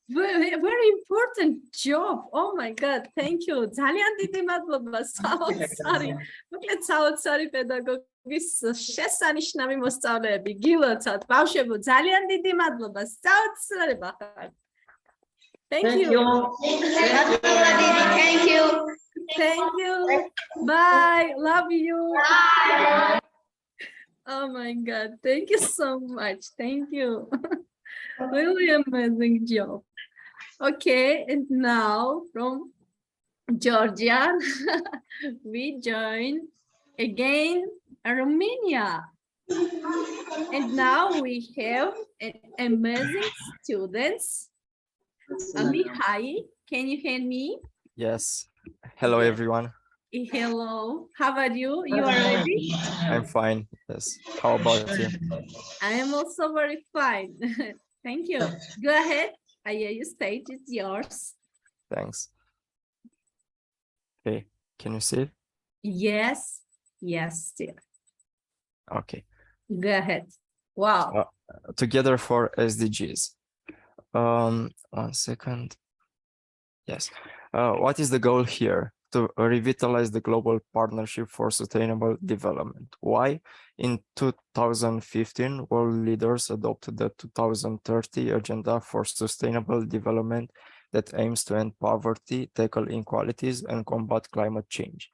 Really, very important job. Oh my God, thank you. ძალიან დიდი მადლობა. საოცარი. მოკლედ საოცარი პედაგოგის შესანიშნავი მოსწავლეები. გილოცავთ, ბავშვებო, ძალიან დიდი მადლობა. საოცარი ხართ. Thank you. Thank you. Thank you. Bye. Love you. Bye. Oh my God. Thank you so much. Thank you. Really amazing job. Okay. And now from Georgia, we join again Romania. And now we have amazing students. Mihai, can you hear me? Yes. Hello, everyone. Hello. How are you? You are ready? I'm fine. Yes. How about you? I am also very fine. Thank you. Go ahead. IIU stage is yours. Thanks. Okay. Can you see it? Yes. Yes, still. Okay. Go ahead. Wow. Together for SDGs. 1 second. Yes. What is the goal here? To revitalize the global partnership for sustainable development. Why? In 2015, world leaders adopted the 2030 Agenda for Sustainable Development that aims to end poverty, tackle inequalities, and combat climate change.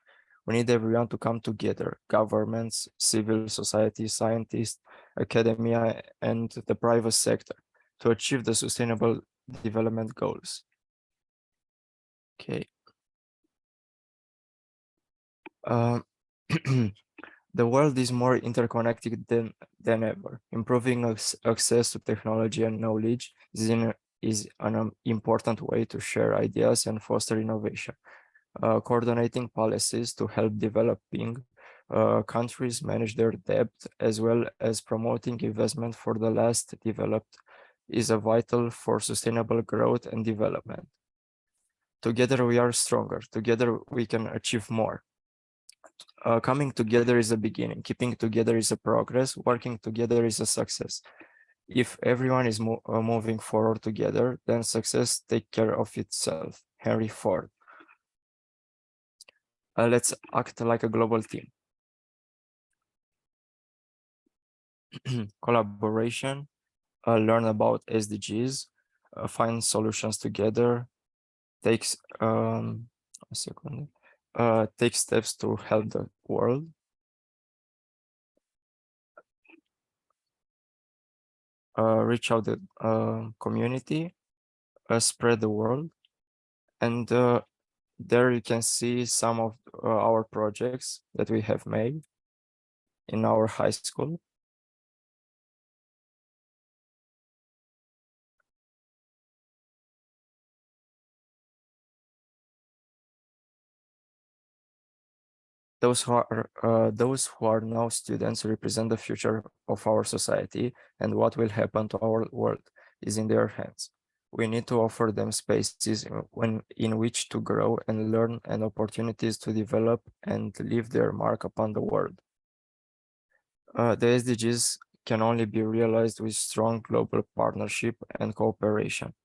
We need everyone to come together, governments, civil society, scientists, academia, and the private sector, to achieve the sustainable development goals. Okay. The world is more interconnected than ever. Improving access to technology and knowledge is an important way to share ideas and foster innovation. Coordinating policies to help developing countries manage their debt, as well as promoting investment for the less developed, is vital for sustainable growth and development. Together we are stronger. Together we can achieve more. Coming together is a beginning. Keeping together is a progress. Working together is a success. If everyone is moving forward together, then success takes care of itself. Henry Ford. Let's act like a global team. Collaboration. Learn about SDGs. Find solutions together. Takes a second. take steps to help the world. Reach out the community, spread the word, and there you can see some of our projects that we have made in our high school. Those who are now students represent the future of our society, and what will happen to our world is in their hands. We need to offer them spaces in which to grow and learn, and opportunities to develop and leave their mark upon the world. The SDGs can only be realized with strong global partnership and cooperation.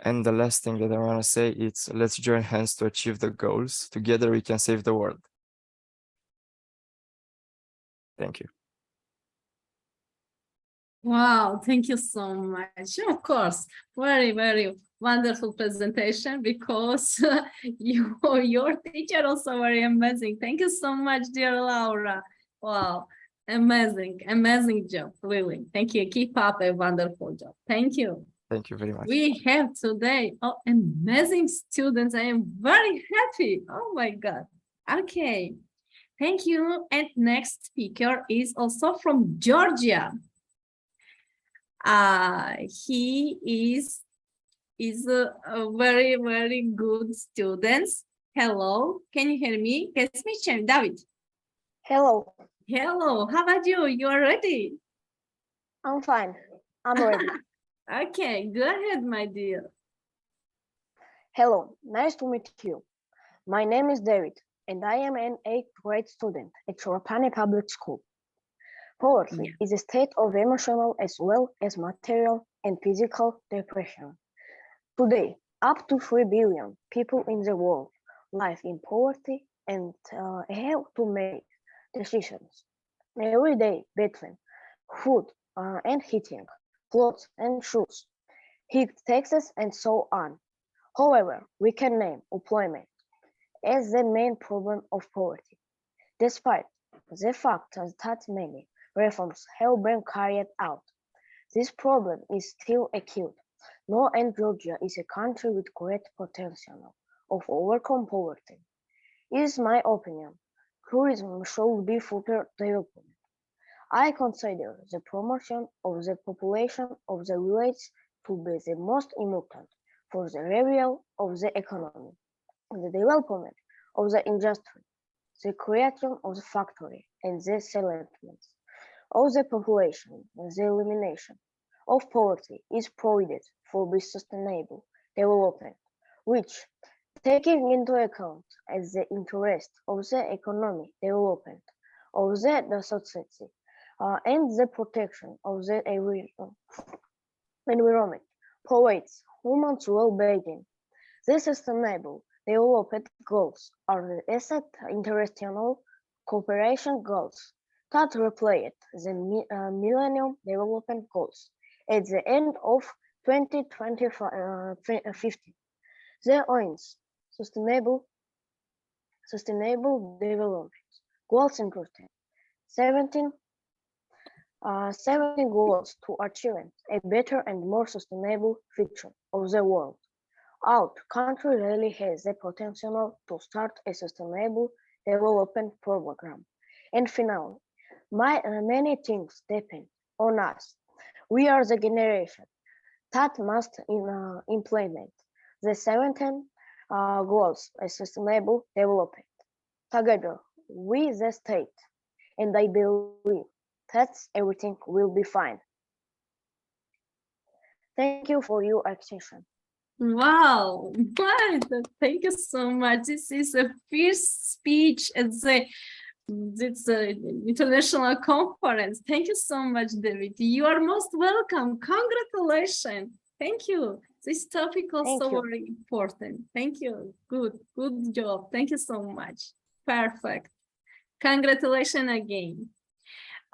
And the last thing that I want to say is, let's join hands to achieve the goals. Together we can save the world. Thank you. Wow, thank you so much. Of course, very, very wonderful presentation, because your teacher also very amazing. Thank you so much, dear Laura. Wow, amazing job, really. Thank you. Keep up a wonderful job. Thank you. Thank you very much. We have today amazing students. I am very happy. Oh my God. Okay. Thank you. And next speaker is also from Georgia. He is a very, very good student. Hello. Can you hear me? David. Hello. Hello. How about you? You are ready? I'm fine. I'm ready. Okay, go ahead, my dear. Hello, nice to meet you. My name is David, and I am an 8th grade student at Chorapani Public School. Poverty is a state of emotional as well as material and physical depression. Today, up to 3 billion people in the world live in poverty and have to make decisions every day between food and heating, clothes and shoes, heat taxes, and so on. However, we can name employment as the main problem of poverty, despite the fact that many reforms have been carried out. This problem is still acute. No, and Georgia is a country with great potential of overcome poverty. It is my opinion, tourism should be further developed. I consider the promotion of the population of the village to be the most important for the revival of the economy, the development of the industry, the creation of the factory, and the settlements of the population. The elimination of poverty is provided for the sustainable development, which, taking into account as the interest of the economic development of the society, and the protection of the environment, provides human's well-being. The sustainable development goals are the asset international cooperation goals that replaced the Millennium Development Goals at the end of 2050. The ONU's sustainable development goals included 17 goals to achieve a better and more sustainable future of the world. Our country really has the potential to start a sustainable development program. And finally, many things depend on us. We are the generation that must implement the 17 goals of sustainable development together with the state, and I believe that everything will be fine. Thank you for your attention. Wow, thank you so much. This is a first speech at the international conference. Thank you so much, David. You are most welcome. Congratulations. Thank you. This topic also very important. Thank you. Good job. Thank you so much. Perfect. Congratulations again.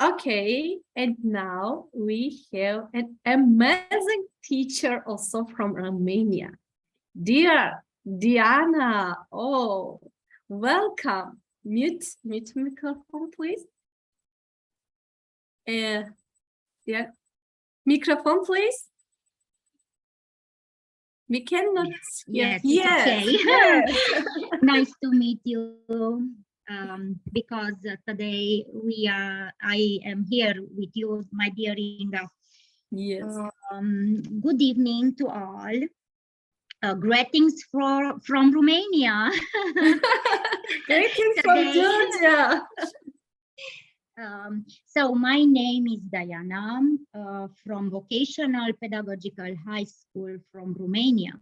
Okay, and now we have an amazing teacher also from Romania. Dear Diana, oh, welcome. Mute microphone, please. Yeah, microphone, please. We cannot. Yes, Yes. okay. Yes. Nice to meet you. Because today I am here with you, my dear Inga. Yes. Good evening to all. Greetings from Romania. Greetings from Today. Georgia. So my name is Diana from Vocational Pedagogical High School from Romania.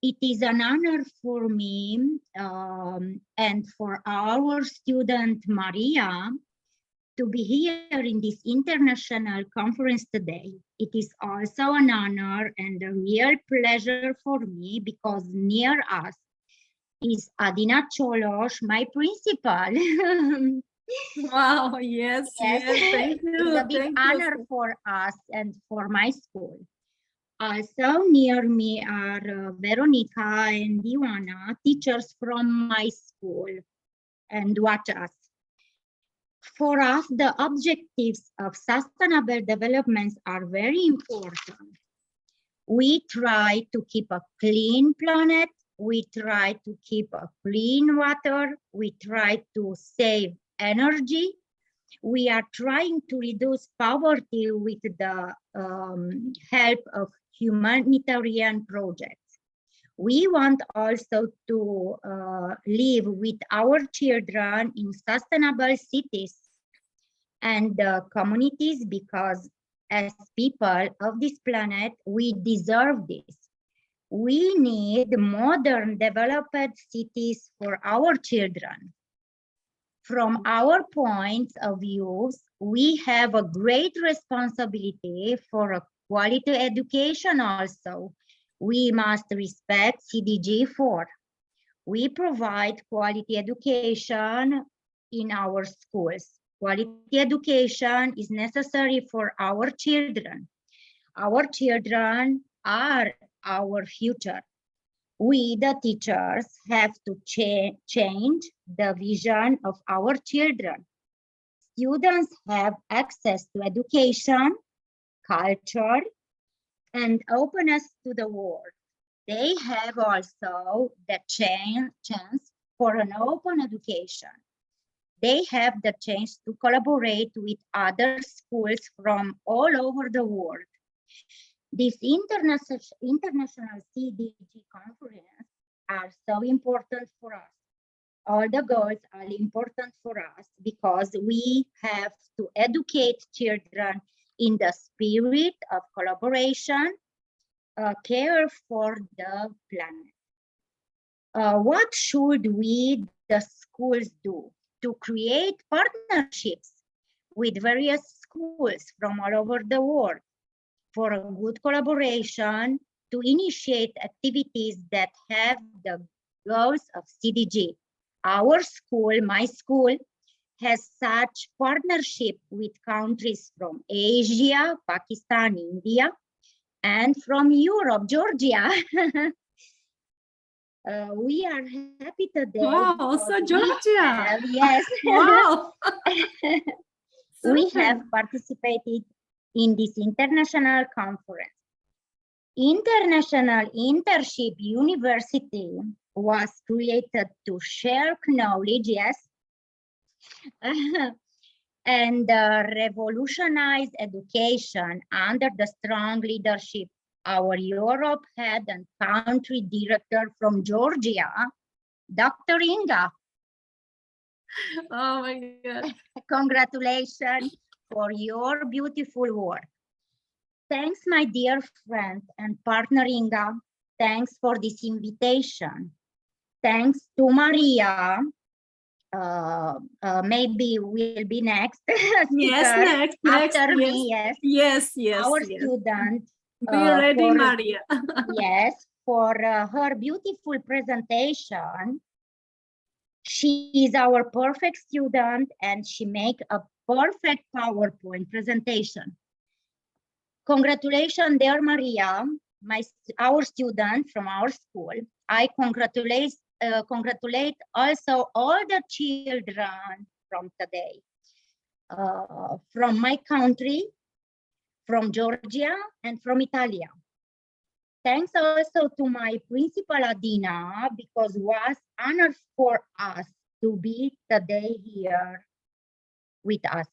It is an honor for me and for our student Maria to be here in this international conference today. It is also an honor and a real pleasure for me because near us is Adina Cholos, my principal. Wow, yes, yes, thank you. It's a big honor for us and for my school. Also near me are Veronica and Ioana, teachers from my school, and watch us. For us, the objectives of sustainable developments are very important. We try to keep a clean planet. We try to keep a clean water. We try to save energy. We are trying to reduce poverty with the help of humanitarian projects. We want also to live with our children in sustainable cities and communities because as people of this planet, we deserve this. We need modern developed cities for our children. From our point of view, we have a great responsibility for a quality education also. We must respect CDG 4. We provide quality education in our schools. Quality education is necessary for our children. Our children are our future. We, the teachers, have to change the vision of our children. Students have access to education, culture, and openness to the world. They have also the chance for an open education. They have the chance to collaborate with other schools from all over the world. These international CDG conferences are so important for us. All the goals are important for us because we have to educate children in the spirit of collaboration, care for the planet. What should we, the schools, do to create partnerships with various schools from all over the world for a good collaboration to initiate activities that have the goals of CDG? Our school, my school, has such partnership with countries from Asia, Pakistan, India, and from Europe, Georgia. We are happy today. Wow, also Georgia. Yes. Wow. We have participated in this international conference. International Internship University was created to share knowledge, yes, and revolutionize education under the strong leadership. Our Europe head and country director from Georgia, Dr. Inga. Oh my God. Congratulations for your beautiful work. Thanks, my dear friend and partner Inga. Thanks for this invitation. Thanks to Maria. Maybe we'll be next. Yes, next. After yes. me, yes. Yes. Our student. Be ready, for, Maria. Yes, for her beautiful presentation. She is our perfect student and she make a perfect PowerPoint presentation. Congratulations, dear Maria, our student from our school. I congratulate also all the children from today, from my country, from Georgia, and from Italia. Thanks also to my principal Adina, because it was honor for us to be today here with us.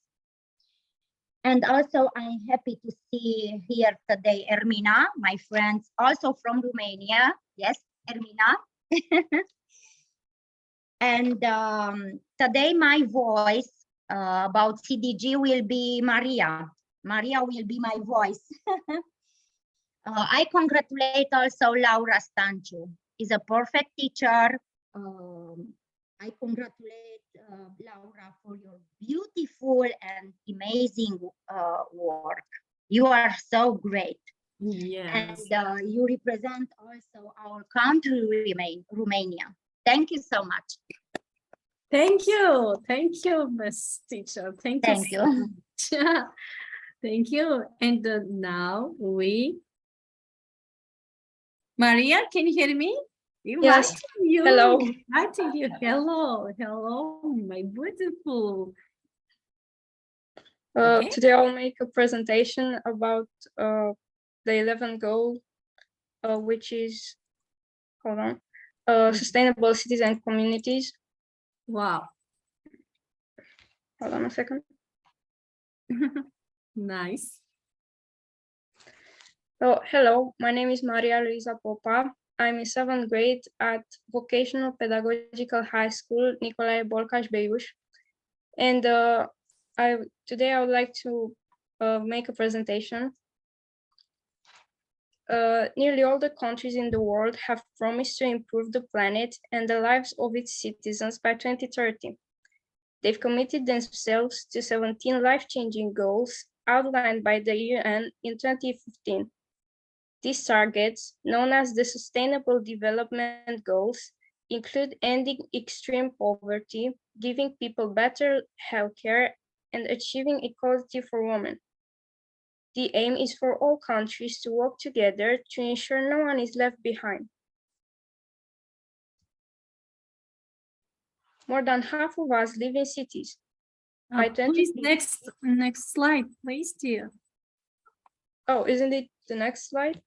And also I'm happy to see here today Ermina, my friends also from Romania. Yes, Ermina. And today my voice about CDG will be Maria. Maria will be my voice. I congratulate also Laura Stanchu. Is a perfect teacher. I congratulate Laura for your beautiful and amazing work. You are so great. Yes. And you represent also our country, Romania. Thank you so much. Thank you, Miss Teacher. Thank you so much. Thank you. And now Maria, can you hear me? Yes. You. Hello. Inviting you. Hello, my beautiful. Okay. Today I'll make a presentation about the 11th goal, which is, sustainable cities and communities. Wow. Hold on a second. Nice. So, hello, my name is Maria Luisa Popa. I'm in 7th grade at Vocational Pedagogical High School, Nicolae Bolcaș Beiuș. And today I would like to make a presentation. Nearly all the countries in the world have promised to improve the planet and the lives of its citizens by 2030. They've committed themselves to 17 life-changing goals outlined by the UN in 2015. These targets, known as the Sustainable Development Goals, include ending extreme poverty, giving people better healthcare, and achieving equality for women. The aim is for all countries to work together to ensure no one is left behind. More than half of us live in cities. By Please, next slide, please, dear. Oh, isn't it the next slide?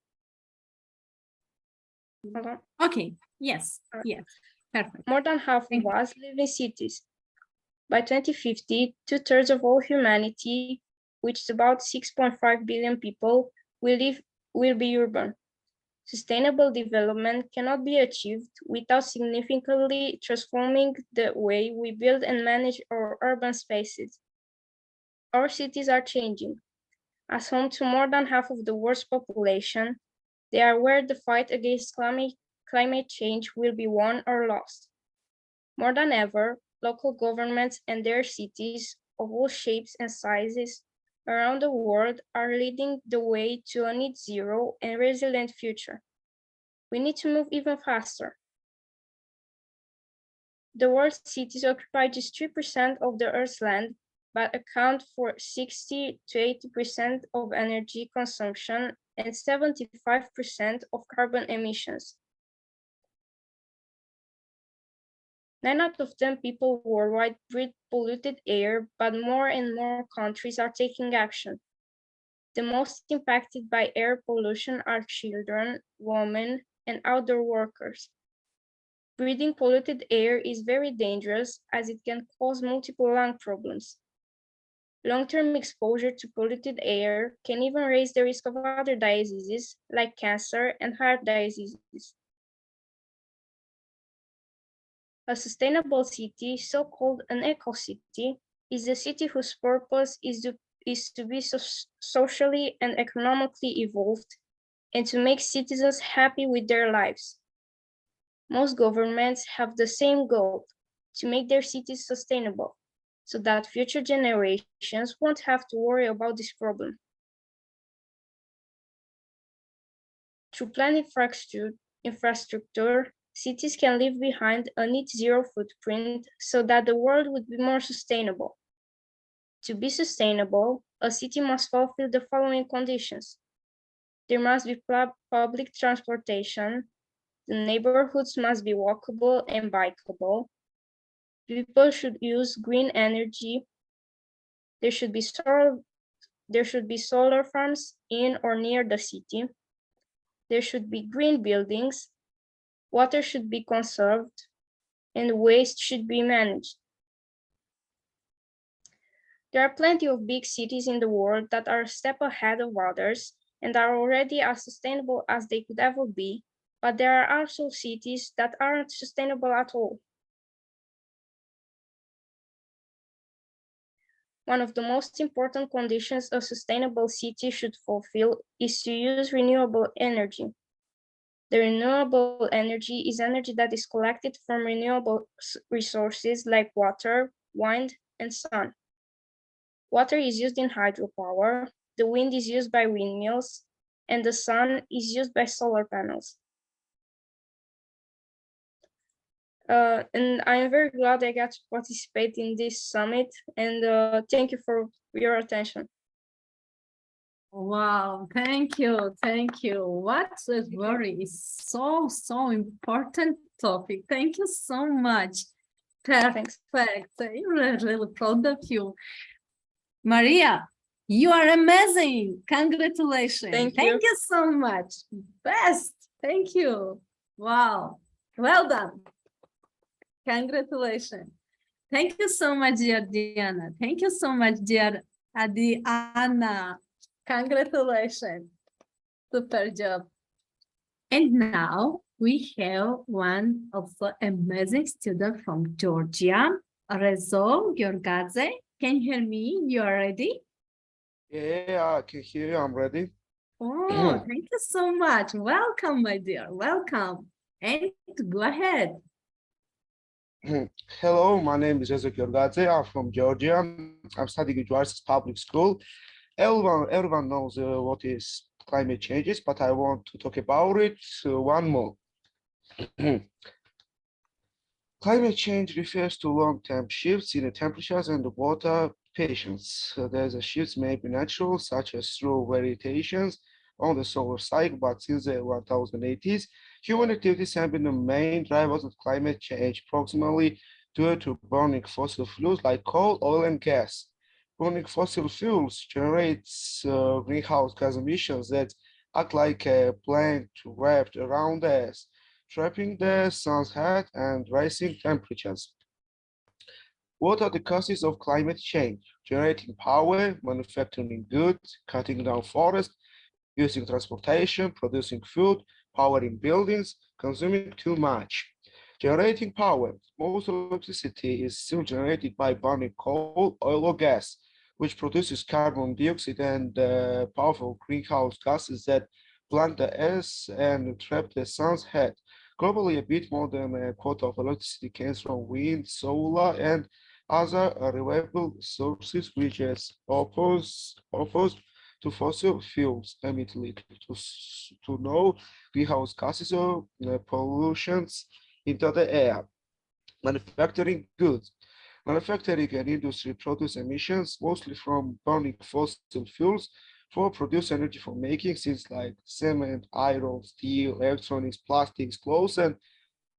Hold on. Okay, yes, yes, perfect. More than half of us live in cities. By 2050, 2/3 of all humanity, which is about 6.5 billion people, will be urban. Sustainable development cannot be achieved without significantly transforming the way we build and manage our urban spaces. Our cities are changing. As home to more than half of the world's population, they are where the fight against climate change will be won or lost. More than ever, local governments and their cities of all shapes and sizes around the world are leading the way to a net zero and resilient future. We need to move even faster. The world's cities occupy just 3% of the Earth's land, but account for 60 to 80% of energy consumption and 75% of carbon emissions. 9 out of 10 people worldwide breathe polluted air, but more and more countries are taking action. The most impacted by air pollution are children, women, and outdoor workers. Breathing polluted air is very dangerous as it can cause multiple lung problems. Long-term exposure to polluted air can even raise the risk of other diseases like cancer and heart diseases. A sustainable city, so-called an eco-city, is a city whose purpose is to be socially and economically evolved and to make citizens happy with their lives. Most governments have the same goal, to make their cities sustainable, so that future generations won't have to worry about this problem. Through planned infrastructure, cities can leave behind a net zero footprint so that the world would be more sustainable. To be sustainable, a city must fulfill the following conditions. There must be public transportation, The neighborhoods must be walkable and bikeable. People should use green energy. There should be solar farms in or near the city. There should be green buildings. Water should be conserved, and waste should be managed. There are plenty of big cities in the world that are a step ahead of others and are already as sustainable as they could ever be, but there are also cities that aren't sustainable at all. One of the most important conditions a sustainable city should fulfill is to use renewable energy. The renewable energy is energy that is collected from renewable resources like water, wind, and sun. Water is used in hydropower, the wind is used by windmills, and the sun is used by solar panels. And I am very glad I got to participate in this summit, and thank you for your attention. Wow, thank you, thank you. What a very so important topic. Thank you so much. Perfect. I'm really proud of you. Maria, you are amazing. Congratulations. Thank you. Thank you so much. Best. Thank you. Wow. Well done. Congratulations. Thank you so much, dear Diana. Thank you so much, dear Adriana. Congratulations. Super job. And now we have one of the amazing student from Georgia, Rezo Georgadze. Can you hear me? You are ready? Yeah, I can hear you. I'm ready. Oh, thank you so much. Welcome, my dear. Welcome. And go ahead. Hello, my name is Ezek Yorgadze. I'm from Georgia. I'm studying in Georgia's public school. Everyone knows what is climate changes, but I want to talk about it one more. Climate change refers to long-term shifts in the temperatures and the water patience. There's a shifts may be natural, such as through variations on the solar cycle, but since the 1080s, human activities have been the main drivers of climate change, approximately due to burning fossil fuels like coal, oil, and gas. Burning fossil fuels generates greenhouse gas emissions that act like a blanket wrapped around us, trapping the sun's heat and rising temperatures. What are the causes of climate change? Generating power, manufacturing goods, cutting down forests, using transportation, producing food, powering buildings, consuming too much. Generating power. Most electricity is still generated by burning coal, oil, or gas, which produces carbon dioxide and powerful greenhouse gases that blunt the air and trap the sun's heat. Globally, a bit more than a quarter of electricity comes from wind, solar, and other renewable sources, which is opposed to fossil fuels emit little to no greenhouse gases or pollutions into the air. Manufacturing goods. Manufacturing and industry produce emissions mostly from burning fossil fuels for produce energy for making things like cement, iron, steel, electronics, plastics, clothes, and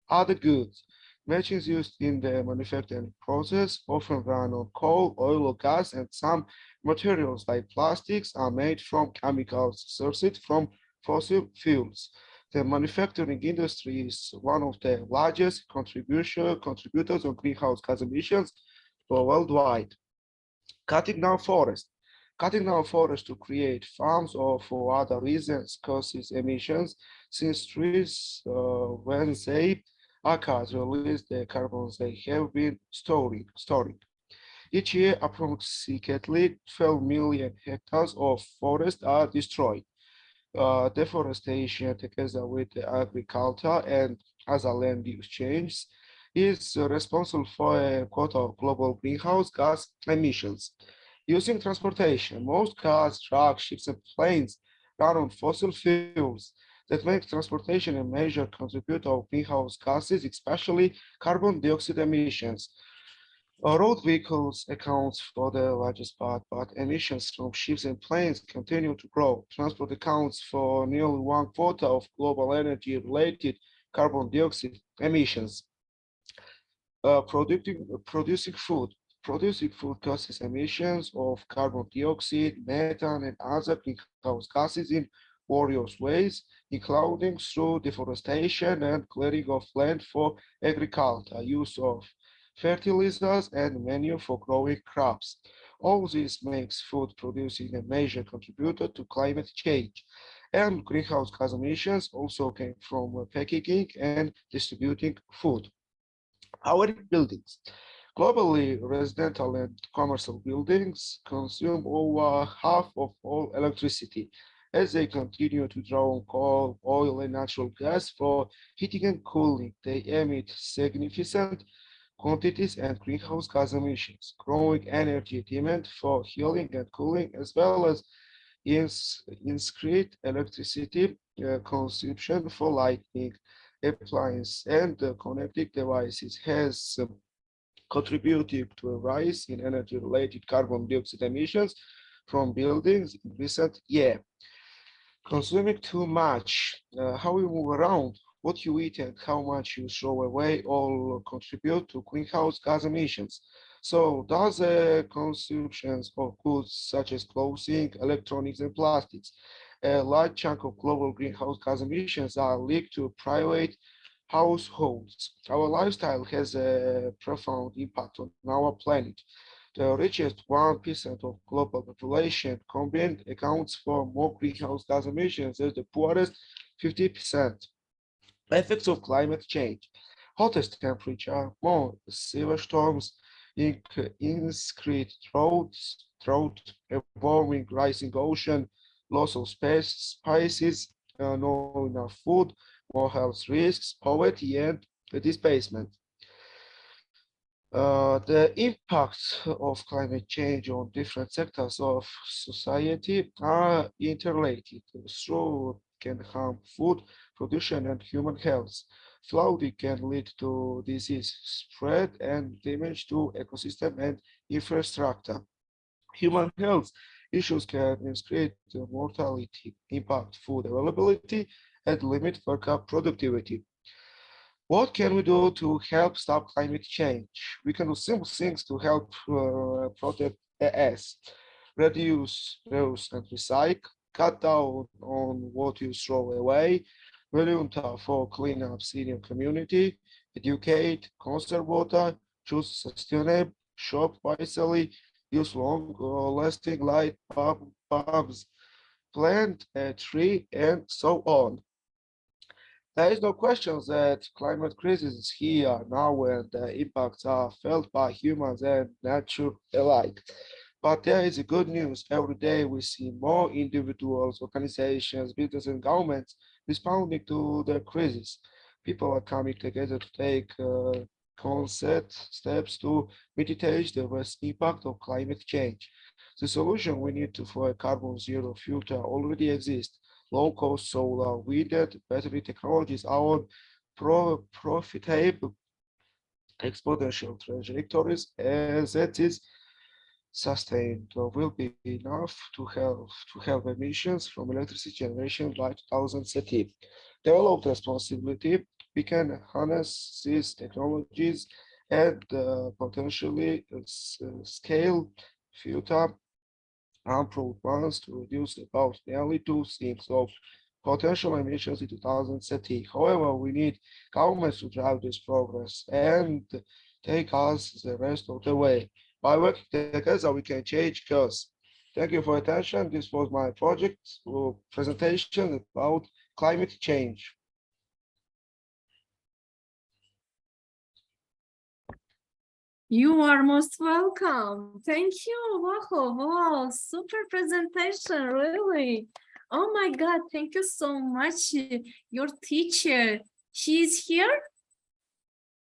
other goods. Machines used in the manufacturing process often run on coal, oil, or gas, and some materials like plastics are made from chemicals sourced from fossil fuels. The manufacturing industry is one of the largest contributors of greenhouse gas emissions worldwide. Cutting down forests. Cutting down forests to create farms or for other reasons causes emissions, since trees, when they acres release the carbon they have been storing. Each year, approximately 12 million hectares of forest are destroyed. Deforestation, together with the agriculture and other land use changes, is responsible for a quarter of global greenhouse gas emissions. Using transportation, most cars, trucks, ships, and planes run on fossil fuels that make transportation a major contributor of greenhouse gases, especially carbon dioxide emissions. Road vehicles account for the largest part, but emissions from ships and planes continue to grow. Transport accounts for nearly 1/4 of global energy-related carbon dioxide emissions. Producing food causes emissions of carbon dioxide, methane, and other greenhouse gases in various ways, including through deforestation and clearing of land for agriculture, use of fertilizers, and manure for growing crops. All this makes food producing a major contributor to climate change. And greenhouse gas emissions also came from packaging and distributing food. Our buildings. Globally, residential and commercial buildings consume over half of all electricity as they continue to draw on coal, oil, and natural gas for heating and cooling. They emit significant quantities and greenhouse gas emissions, growing energy demand for heating and cooling, as well as increased electricity consumption for lighting, appliances, and connected devices has contributed to a rise in energy-related carbon dioxide emissions from buildings in recent years. Consuming too much, how you move around, what you eat, and how much you throw away all contribute to greenhouse gas emissions. So does the consumption of goods such as clothing, electronics, and plastics. A large chunk of global greenhouse gas emissions are linked to private households. Our lifestyle has a profound impact on our planet. The richest 1% of global population combined accounts for more greenhouse gas emissions than the poorest 50%. Effects of climate change. Hottest temperature, more severe storms, increased drought, a warming, rising ocean, loss of spices, not enough food, more health risks, poverty, and displacement. The impacts of climate change on different sectors of society are interrelated. So can harm food production and human health. Flooding can lead to disease spread and damage to ecosystem and infrastructure. Human health issues can increase mortality, impact food availability, and limit worker productivity. What can we do to help stop climate change? We can do simple things to help protect us. Reduce, reuse, and recycle. Cut down on what you throw away. Volunteer for cleanups in your community. Educate, conserve water. Choose sustainable. Shop wisely. Use long-lasting light bulbs. Plant a tree, and so on. There is no question that climate crisis is here now and the impacts are felt by humans and nature alike. But there is a good news. Every day we see more individuals, organizations, businesses, and governments responding to the crisis. People are coming together to take concrete steps to mitigate the worst impact of climate change. The solution we need for a carbon zero future already exists. Low-cost solar, wind, and battery technologies are on profitable exponential trajectories as it is sustained will be enough to have emissions from electricity generation by 2030. Developed responsibility, we can harness these technologies and potentially scale future improved plans to reduce about nearly 2/6 of potential emissions in 2030. However, we need governments to drive this progress and take us the rest of the way. By working together, we can change course. Thank you for your attention. This was my project presentation about climate change. You are most welcome. Thank you, Vaho. Wow, super presentation, really. Oh my God, thank you so much. Your teacher, she is here?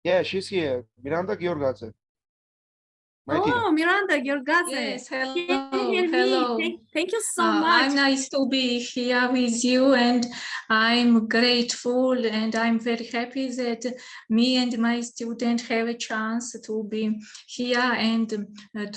Yeah, she's here. Miranda Georgadze. Oh, Miranda Georgadze. Yes, hello, Can you hear hello. me? Thank you so much. I'm nice to be here with you, and I'm grateful, and I'm very happy that me and my student have a chance to be here and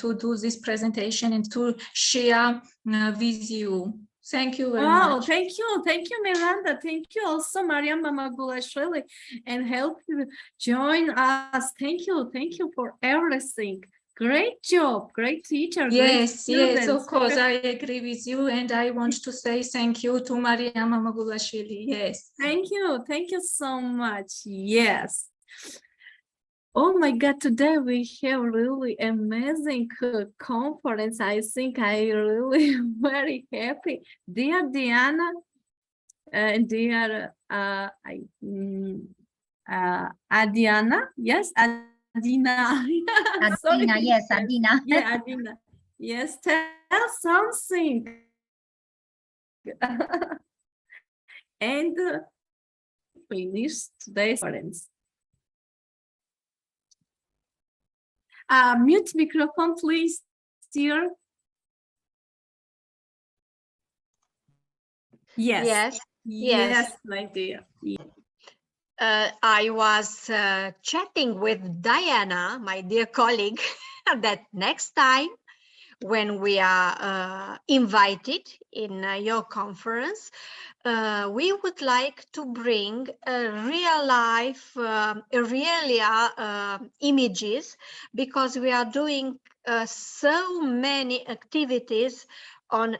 to do this presentation and to share with you. Thank you very Wow, much. thank you, Miranda. Thank you also, Maria Mamagulashvili, and help you join us. Thank you for everything. Great job, great teacher. Yes, great yes, students. of course, I agree with you, and I want to say thank you to Maria Mamagulashvili. Yes. Thank you so much. Yes. Oh my God, today we have really amazing conference. I think I really very happy. Dear Diana, and dear Adiana, yes, Adina. Sorry. Adina, yes, Adina. Yeah, Adina. Yes, tell something. And finish today's conference. Mute microphone, please, dear. Yes. Yes, my dear. I was chatting with Diana, my dear colleague, that next time when we are invited in your conference, we would like to bring real life, images, because we are doing so many activities on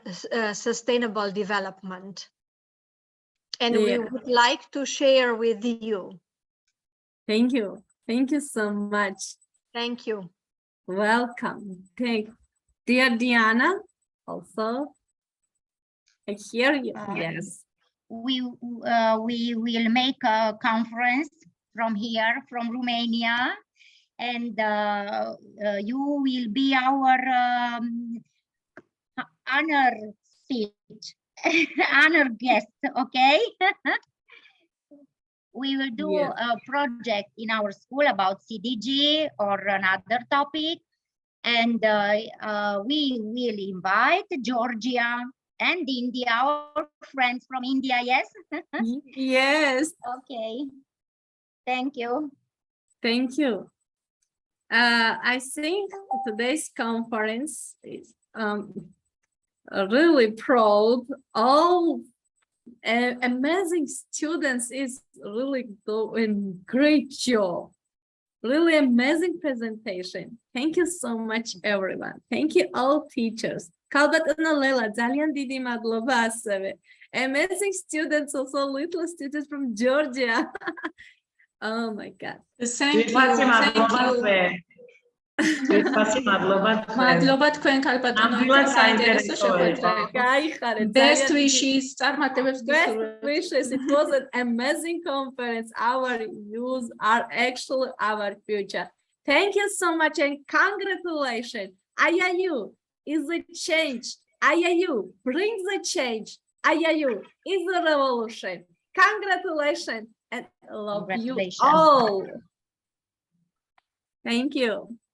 sustainable development. And we would like to share with you. Thank you. Thank you so much. Thank you. Welcome. Dear Diana, also, I hear you. Yes. We will make a conference from here, from Romania, and you will be our honor speech, honor guest, okay? We will do a project in our school about CDG or another topic, and we will invite Georgia and India, our friends from India, yes? Yes. Okay. Thank you. Thank you. I think today's conference is really proud. All amazing students is really doing great job. Really amazing presentation. Thank you so much, everyone. Thank you, all teachers. Amazing students, also little students from Georgia. Oh my God. Thank you. მადლობთ თქვენ ქალბატონოებთან საინტერესო შეხვედრა. Best wishes, წარმატებებს გისურვებთ. Best wishes. It was an amazing conference. Our youth are actually our future. Thank you so much and congratulations. IIU is a change. IIU brings the change. IIU is a revolution. Congratulations and love you all. Thank you.